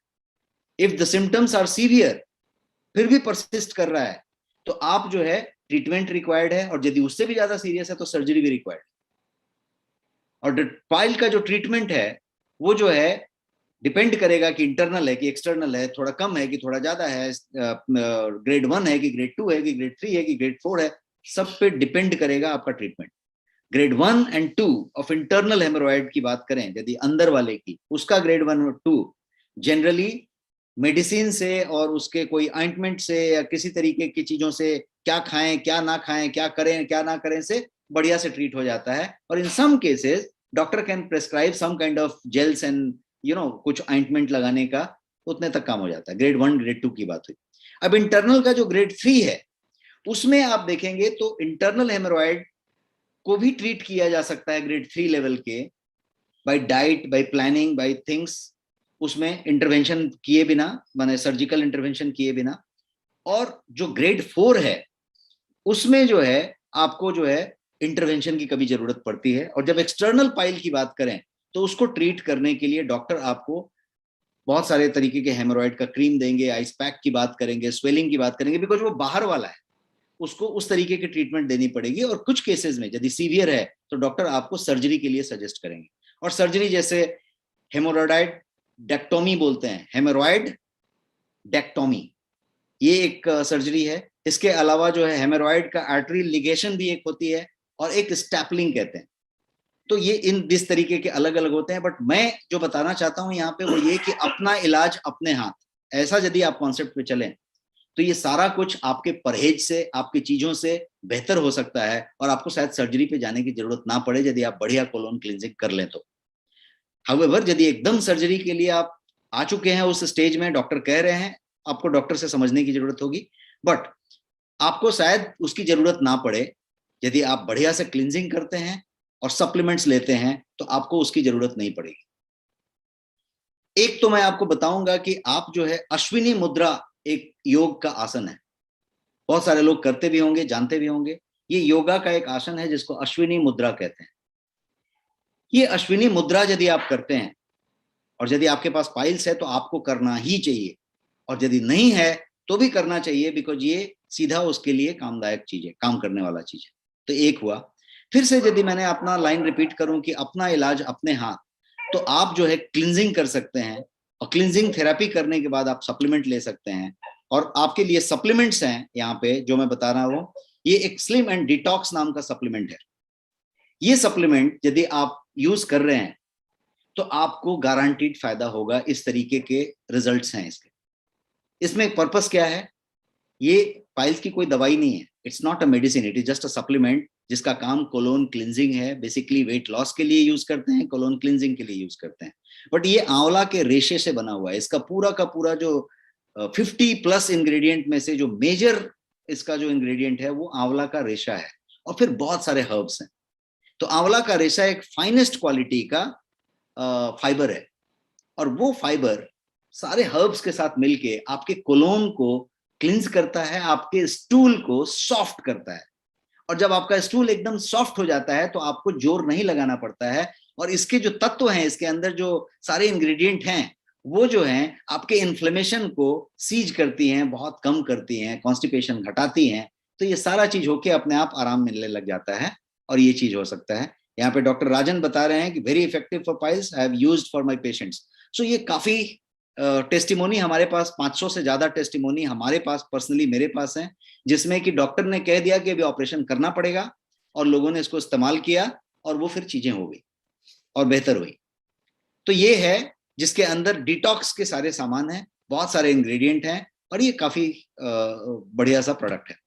If the symptoms are severe, फिर भी परसिस्ट कर रहा है, तो आप जो है ट्रीटमेंट रिक्वायर्ड है, और यदि उससे भी ज्यादा सीरियस है तो सर्जरी भी रिक्वायर्ड है। और पाइल का जो ट्रीटमेंट है वो जो है डिपेंड करेगा कि इंटरनल है कि एक्सटर्नल है, थोड़ा कम है कि थोड़ा ज्यादा है, ग्रेड 1 है कि ग्रेड 2 है कि ग्रेड 3 है कि ग्रेड 4 है, सब पे डिपेंड करेगा आपका treatment. Grade 1 and 2 of internal haemorrhoid की बात करें यदि अंदर वाले की, उसका ग्रेड 1 और 2 जनरली मेडिसिन से और उसके कोई ऑइंटमेंट से या किसी तरीके की चीजों से, क्या खाएं क्या ना खाएं, क्या करें क्या ना करें से बढ़िया से ट्रीट हो जाता है। और in some cases doctor can prescribe some kind of gels and कुछ ऑइंटमेंट लगाने का, उतने तक काम हो जाता है। ग्रेड 1 ग्रेड 2 की बात हुई। अब इंटरनल का जो ग्रेड 3 है, उसमें आप देखेंगे तो इंटरनल हेमोरॉइड को भी ट्रीट किया जा सकता है ग्रेड 3 लेवल के, by diet, by planning, by things, उसमें इंटरवेंशन किए बिना, माने सर्जिकल इंटरवेंशन किए बिना। और जो ग्रेड 4 है उसमें जो है आपको जो है इंटरवेंशन की कभी जरूरत पड़ती है। और जब एक्सटर्नल पाइल की बात करें तो उसको ट्रीट करने के लिए डॉक्टर आपको बहुत सारे तरीके के हेमोरॉइड का क्रीम देंगे, आइस पैक की बात करेंगे, स्वेलिंग की बात करेंगे, बिकॉज वो बाहर वाला है, उसको उस तरीके की ट्रीटमेंट देनी पड़ेगी। और कुछ केसेस में यदि सीवियर है तो डॉक्टर आपको सर्जरी के लिए सजेस्ट करेंगे। और सर्जरी जैसे हेमोरॉइड डेक्टोमी बोलते हैं, हेमोरॉइड डेक्टोमी, ये एक सर्जरी है। इसके अलावा जो है हेमोरॉइड का आर्टरी लिगेशन भी एक होती है, और एक स्टैपलिंग कहते हैं। तो ये इन इस तरीके के अलग अलग होते हैं। बट मैं जो बताना चाहता हूं यहाँ पे वो ये कि अपना इलाज अपने हाथ, ऐसा यदि आप कॉन्सेप्ट पे चलें तो ये सारा कुछ आपके परहेज से, आपकी चीजों से बेहतर हो सकता है, और आपको शायद सर्जरी पे जाने की जरूरत ना पड़े यदि आप बढ़िया कोलोन क्लींजिंग कर लें तो। हाउएवर यदि एकदम सर्जरी के लिए आप आ चुके हैं उस स्टेज में, डॉक्टर कह रहे हैं, आपको डॉक्टर से समझने की जरूरत होगी, बट आपको शायद उसकी जरूरत ना पड़े। यदि आप बढ़िया से क्लींजिंग करते हैं और सप्लीमेंट्स लेते हैं तो आपको उसकी जरूरत नहीं पड़ेगी। एक तो मैं आपको बताऊंगा कि आप जो है अश्विनी मुद्रा एक योग का आसन है, बहुत सारे लोग करते भी होंगे, जानते भी होंगे। ये योगा का एक आसन है जिसको अश्विनी मुद्रा कहते हैं। ये अश्विनी मुद्रा यदि आप करते हैं, और यदि आपके पास पाइल्स है तो आपको करना ही चाहिए, और यदि नहीं है तो भी करना चाहिए, बिकॉज ये सीधा उसके लिए कामदायक चीज है, काम करने वाला चीज है। तो एक हुआ। फिर से यदि मैंने अपना लाइन रिपीट करूं कि अपना इलाज अपने हाथ, तो आप जो है क्लिनजिंग कर सकते हैं, और क्लिनजिंग थेरेपी करने के बाद आप सप्लीमेंट ले सकते हैं। और आपके लिए सप्लीमेंट्स हैं यहाँ पे जो मैं बता रहा हूँ, ये एक स्लिम एंड डिटॉक्स नाम का सप्लीमेंट है। ये सप्लीमेंट यदि आप यूज कर रहे हैं तो आपको गारंटीड फायदा होगा। इस तरीके के रिजल्ट्स हैं इसके। इसमें पर्पस क्या है? ये पाइल्स की कोई दवाई नहीं है, it's not a medicine, it is just a supplement जिसका काम कोलोन क्लिनजिंग है। बेसिकली वेट लॉस के लिए यूज करते हैं, कोलोन क्लिनजिंग के लिए यूज करते हैं। बट ये आंवला के रेशे से बना हुआ है। इसका पूरा का पूरा जो 50+ इंग्रेडिएंट में से जो मेजर इसका जो इंग्रेडिएंट है वो आंवला का रेशा है, और फिर बहुत सारे हर्ब्स हैं। तो आंवला का रेशा एक फाइनेस्ट क्वालिटी का फाइबर है, और वो फाइबर सारे हर्ब्स के साथ मिलके आपके कोलोन को क्लिंज करता है, आपके स्टूल को सॉफ्ट करता है। और जब आपका स्टूल एकदम सॉफ्ट हो जाता है तो आपको जोर नहीं लगाना पड़ता है, और इसके जो तत्व हैं, इसके अंदर जो सारे इंग्रेडिएंट हैं, वो जो हैं आपके इन्फ्लेमेशन को सीज करती हैं, बहुत कम करती हैं, कॉन्स्टिपेशन घटाती हैं। तो ये सारा चीज होके अपने आप आराम मिलने लग जाता है, और ये चीज हो सकता है। यहाँ पे डॉक्टर राजन बता रहे हैं कि very effective for piles, I have used for my patients. So ये काफी टेस्टिमोनी हमारे पास 500 से ज्यादा टेस्टिमोनी हमारे पास पर्सनली मेरे पास है, जिसमें कि डॉक्टर ने कह दिया कि अभी ऑपरेशन करना पड़ेगा, और लोगों ने इसको इस्तेमाल किया और वो फिर चीजें हो गई और बेहतर हुई। तो ये है जिसके अंदर डिटॉक्स के सारे सामान हैं, बहुत सारे इंग्रेडिएंट हैं, और ये काफी बढ़िया सा प्रोडक्ट है।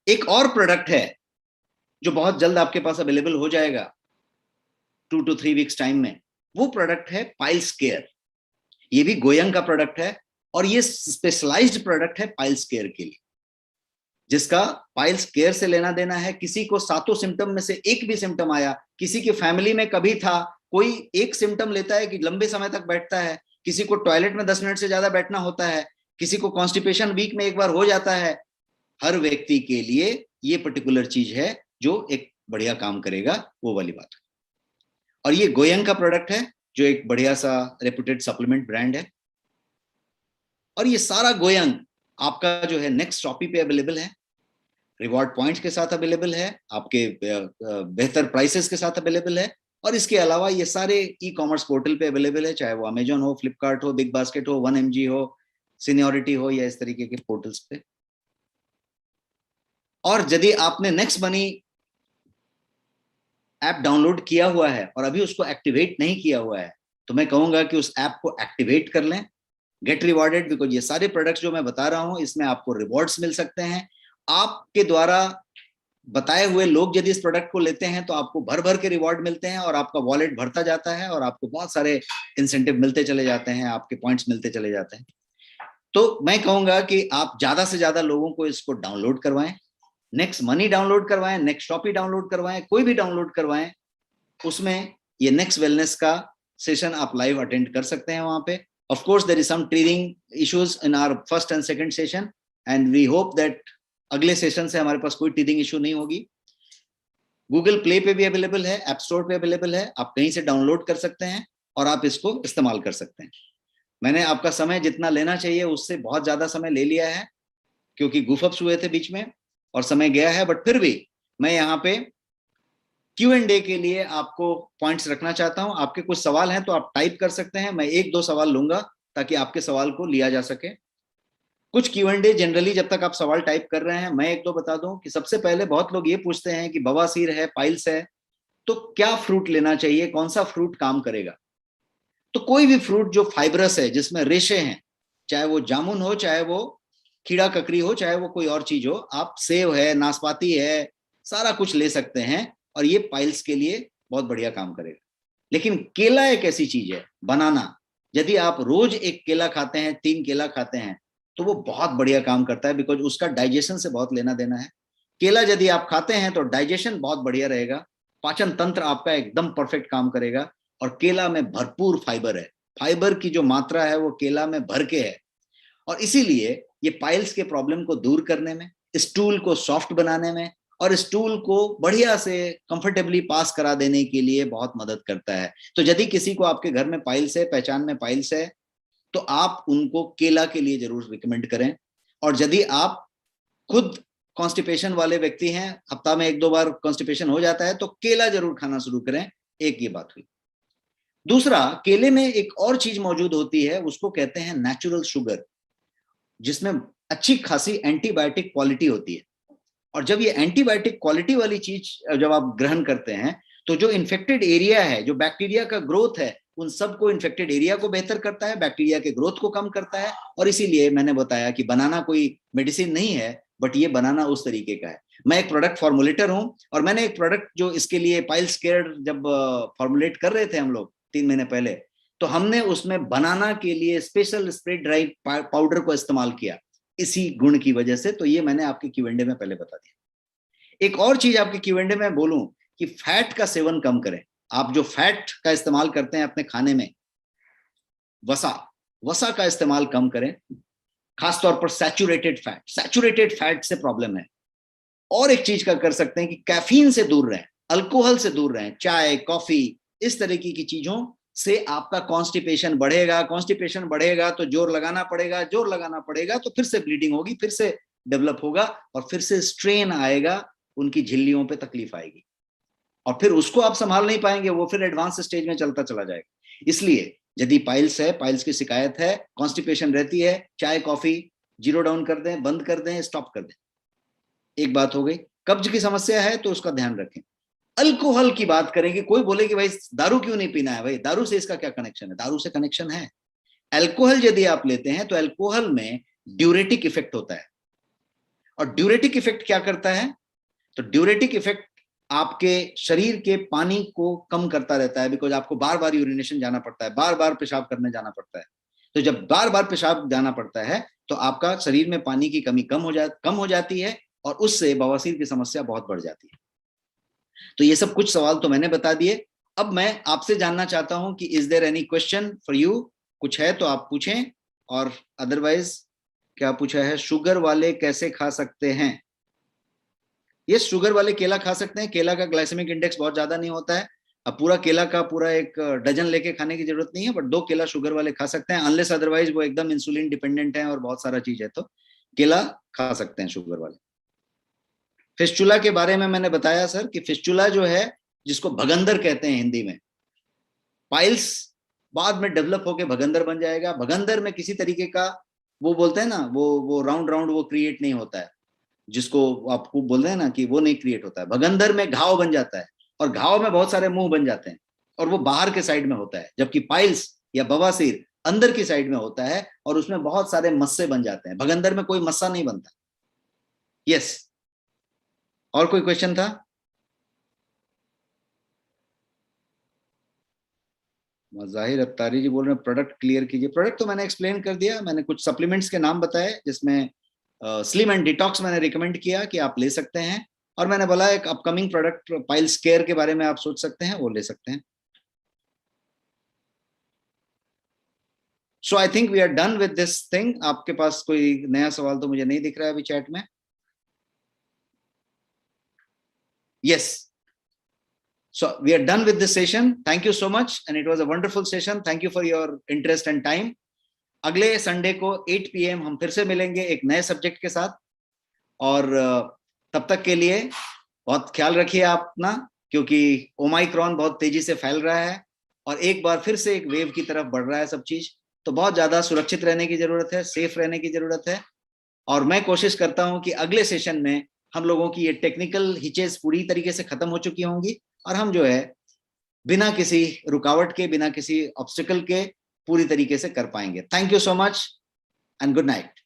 एक और प्रोडक्ट है जो बहुत जल्द आपके पास अवेलेबल हो जाएगा 2 to 3 वीक्स टाइम में। वो प्रोडक्ट है पाइल्स केयर। ये भी गोयंग का प्रोडक्ट है, और ये स्पेशलाइज्ड प्रोडक्ट है पाइल्स केयर के लिए, जिसका पाइल्स केयर से लेना देना है। किसी को 7 सिम्टम में से एक भी सिम्टम आया, किसी की फैमिली में कभी था, कोई एक सिम्टम लेता है कि लंबे समय तक बैठता है, किसी को टॉयलेट में 10 मिनट से ज्यादा बैठना होता है, किसी को कॉन्स्टिपेशन वीक में एक बार हो जाता है। हर व्यक्ति के लिए ये पर्टिकुलर चीज है जो एक बढ़िया काम करेगा, वो वाली बात। और ये गोयंग का प्रोडक्ट है जो एक बढ़िया सा रेपुटेड सप्लीमेंट ब्रांड है। और ये सारा गोयंग आपका जो है नेक्स्ट शॉपी पे अवेलेबल है, रिवॉर्ड पॉइंट्स के साथ अवेलेबल है, आपके बेहतर प्राइसेस के साथ अवेलेबल है। और इसके अलावा ये सारे ई कॉमर्स पोर्टल पे अवेलेबल है, चाहे वो अमेजॉन हो, फ्लिपकार्ट हो, बिग बास्केट हो, 1mg हो, सीनियोरिटी हो, या इस तरीके के पोर्टल्स पे। और यदि आपने नेक्स्ट मनी ऐप डाउनलोड किया हुआ है और अभी उसको एक्टिवेट नहीं किया हुआ है, तो मैं कहूंगा कि उस ऐप को एक्टिवेट कर लें, गेट रिवॉर्डेड, बिकॉज ये सारे प्रोडक्ट्स जो मैं बता रहा हूं इसमें आपको रिवॉर्ड्स मिल सकते हैं। आपके द्वारा बताए हुए लोग यदि इस प्रोडक्ट को लेते हैं तो आपको भर भर के रिवॉर्ड मिलते हैं, और आपका वॉलेट भरता जाता है, और आपको बहुत सारे इंसेंटिव मिलते चले जाते हैं, आपके पॉइंट्स मिलते चले जाते हैं। तो मैं कहूंगा कि आप ज्यादा से ज्यादा लोगों को इसको डाउनलोड करवाएं, नेक्स्ट मनी डाउनलोड करवाएं, नेक्स्ट शॉपी डाउनलोड करवाएं, कोई भी डाउनलोड करवाएं। उसमें ये नेक्स्ट वेलनेस का सेशन आप लाइव अटेंड कर सकते हैं वहां पे। Of course there is some teething issues in our first and second session, and we hope that अगले सेशन से हमारे पास कोई टीथिंग इशू नहीं होगी। गूगल प्ले पे भी अवेलेबल है, ऐप स्टोर पे अवेलेबल है, आप कहीं से डाउनलोड कर सकते हैं और आप इसको इस्तेमाल कर सकते हैं। मैंने आपका समय जितना लेना चाहिए उससे बहुत ज्यादा समय ले लिया है, क्योंकि गुफअप्स हुए थे बीच में और समय गया है, बट फिर भी मैं यहाँ पे Q&A के लिए आपको पॉइंट्स रखना चाहता हूं। आपके कुछ सवाल हैं तो आप टाइप कर सकते हैं, मैं 1-2 सवाल लूंगा ताकि आपके सवाल को लिया जा सके। कुछ Q&A जनरली जब तक आप सवाल टाइप कर रहे हैं, मैं 1-2 बता दूं कि सबसे पहले बहुत लोग ये पूछते हैं कि बवासीर है, पाइल्स है, तो क्या फ्रूट लेना चाहिए, कौन सा फ्रूट काम करेगा। तो कोई भी फ्रूट जो फाइब्रस है, जिसमें रेशे हैं, चाहे वो जामुन हो, चाहे वो कीड़ा ककड़ी हो, चाहे वो कोई और चीज हो, आप सेब है, नाशपाती है, सारा कुछ ले सकते हैं, और ये पाइल्स के लिए बहुत बढ़िया काम करेगा। लेकिन केला एक ऐसी चीज है, बनाना, यदि आप रोज एक केला खाते हैं, 3 केला खाते हैं, तो वो बहुत बढ़िया काम करता है, बिकॉज उसका डाइजेशन से बहुत लेना देना है। केला यदि आप खाते हैं तो डाइजेशन बहुत बढ़िया रहेगा, पाचन तंत्र आपका एकदम परफेक्ट काम करेगा, और केला में भरपूर फाइबर है, फाइबर की जो मात्रा है वो केला में भर के है। और इसीलिए ये पाइल्स के प्रॉब्लम को दूर करने में, स्टूल को सॉफ्ट बनाने में और स्टूल को बढ़िया से कंफर्टेबली पास करा देने के लिए बहुत मदद करता है। तो यदि किसी को आपके घर में पाइल्स है, पहचान में पाइल्स है, तो आप उनको केला के लिए जरूर रिकमेंड करें। और यदि आप खुद कॉन्स्टिपेशन वाले व्यक्ति हैं, हफ्ता में 1-2 बार कॉन्स्टिपेशन हो जाता है, तो केला जरूर खाना शुरू करें। एक ये बात हुई। दूसरा, केले में एक और चीज मौजूद होती है, उसको कहते हैं नेचुरल शुगर, जिसमें अच्छी खासी एंटीबायोटिक क्वालिटी होती है। और जब ये एंटीबायोटिक क्वालिटी वाली चीज जब आप ग्रहण करते हैं, तो जो इन्फेक्टेड एरिया है, जो बैक्टीरिया का ग्रोथ है, उन सबको, इन्फेक्टेड एरिया को बेहतर करता है, बैक्टीरिया के ग्रोथ को कम करता है। और इसीलिए मैंने बताया कि बनाना कोई मेडिसिन नहीं है, बट ये बनाना उस तरीके का है। मैं एक प्रोडक्ट फॉर्मुलेटर हूं, और मैंने एक प्रोडक्ट जो इसके लिए पाइल्स केयर जब फॉर्मुलेट कर रहे थे हम लोग 3 महीने पहले, तो हमने उसमें बनाना के लिए स्पेशल स्प्रेड ड्राई पाउडर को इस्तेमाल किया, इसी गुण की वजह से। तो ये मैंने आपके क्यूएनडे में पहले बता दिया। एक और चीज आपके क्यूएनडे में बोलूं कि फैट का सेवन कम करें। आप जो फैट का इस्तेमाल करते हैं अपने खाने में, वसा का इस्तेमाल कम करें, खासतौर पर सैचुरेटेड फैट से प्रॉब्लम है। और एक चीज का कर सकते हैं कि कैफीन से दूर रहें, अल्कोहल से दूर रहें, चाय, कॉफी, इस तरीके की चीजों से आपका कॉन्स्टिपेशन बढ़ेगा तो जोर लगाना पड़ेगा तो फिर से ब्लीडिंग होगी, फिर से डेवलप होगा, और फिर से स्ट्रेन आएगा, उनकी झिल्लियों पे तकलीफ आएगी, और फिर उसको आप संभाल नहीं पाएंगे, वो फिर एडवांस स्टेज में चलता चला जाएगा। इसलिए यदि पाइल्स है, पाइल्स की शिकायत है, कॉन्स्टिपेशन रहती है, चाय कॉफी जीरो डाउन कर दें, बंद कर दें, स्टॉप कर दें। एक बात हो गई। कब्ज की समस्या है तो उसका ध्यान रखें। अल्कोहल की बात करेंगे, कोई बोले कि भाई दारू क्यों नहीं पीना है, भाई दारू से इसका क्या कनेक्शन है? दारू से कनेक्शन है। अल्कोहल यदि आप लेते हैं तो अल्कोहल में ड्यूरेटिक इफेक्ट होता है। और ड्यूरेटिक इफेक्ट क्या करता है? तो ड्यूरेटिक इफेक्ट आपके शरीर के पानी को कम करता रहता है, बिकॉज आपको बार बार यूरिनेशन जाना पड़ता है, बार बार पेशाब करने जाना पड़ता है। तो जब बार बार पेशाब जाना पड़ता है तो आपका शरीर में पानी की कमी कम हो जाती है, और उससे बवासीर की समस्या बहुत बढ़ जाती है। तो ये सब कुछ सवाल तो मैंने बता दिए। अब मैं आपसे जानना चाहता हूं कि is there any question for you? कुछ है तो आप पूछें, और अदरवाइज क्या पूछा है, शुगर वाले कैसे खा सकते हैं? ये शुगर वाले केला खा सकते हैं। केला का ग्लाइसेमिक इंडेक्स बहुत ज्यादा नहीं होता है। अब पूरा केला का पूरा एक डजन लेके खाने की जरूरत नहीं है, बट 2 केला शुगर वाले खा सकते हैं, अनलेस अदरवाइज वो एकदम इंसुलिन डिपेंडेंट है और बहुत सारा चीज है, तो केला खा सकते हैं शुगर वाले। फिस्चुला के बारे में मैंने बताया सर कि फिस्चुला जो है, जिसको भगंदर कहते हैं हिंदी में, पाइल्स बाद में डेवलप होकर भगंदर बन जाएगा। भगंदर में किसी तरीके का, वो बोलते हैं ना, वो राउंड वो क्रिएट नहीं होता है, जिसको आपको बोल रहे हैं ना कि वो नहीं क्रिएट होता है। भगंदर में घाव बन जाता है, और घाव में बहुत सारे मुंह बन जाते हैं, और वो बाहर के साइड में होता है, जबकि पाइल्स या बवासीर अंदर की साइड में होता है, और उसमें बहुत सारे मस्से बन जाते हैं। भगंदर में कोई मस्सा नहीं बनता। यस, और कोई क्वेश्चन था? जाहिर अत्तारी जी बोल रहे हैं प्रोडक्ट क्लियर कीजिए। प्रोडक्ट तो मैंने एक्सप्लेन कर दिया। मैंने कुछ सप्लीमेंट्स के नाम बताए, जिसमें स्लिम एंड डिटॉक्स मैंने रिकमेंड किया कि आप ले सकते हैं, और मैंने बोला एक अपकमिंग प्रोडक्ट पाइल्स केयर के बारे में आप सोच सकते हैं, वो ले सकते हैं। So I think we are done with this thing. आपके पास कोई नया सवाल तो मुझे नहीं दिख रहा है अभी चैट में। Yes. So we are done with this session. Thank you so much, and it was a wonderful session. Thank you for your interest and time. अगले संडे को 8 PM हम फिर से मिलेंगे एक नए सब्जेक्ट के साथ, और तब तक के लिए बहुत ख्याल रखिए आप अपना, क्योंकि ओमाइक्रॉन बहुत तेजी से फैल रहा है, और एक बार फिर से एक वेव की तरफ बढ़ रहा है सब चीज। तो बहुत ज्यादा सुरक्षित रहने की जरूरत है, सेफ रहने की जरूरत है। और मैं कोशिश करता हूं कि अगले सेशन में हम लोगों की ये टेक्निकल हिचेस पूरी तरीके से खत्म हो चुकी होंगी, और हम जो है बिना किसी रुकावट के, बिना किसी ऑब्स्टिकल के पूरी तरीके से कर पाएंगे। Thank you so much and good night.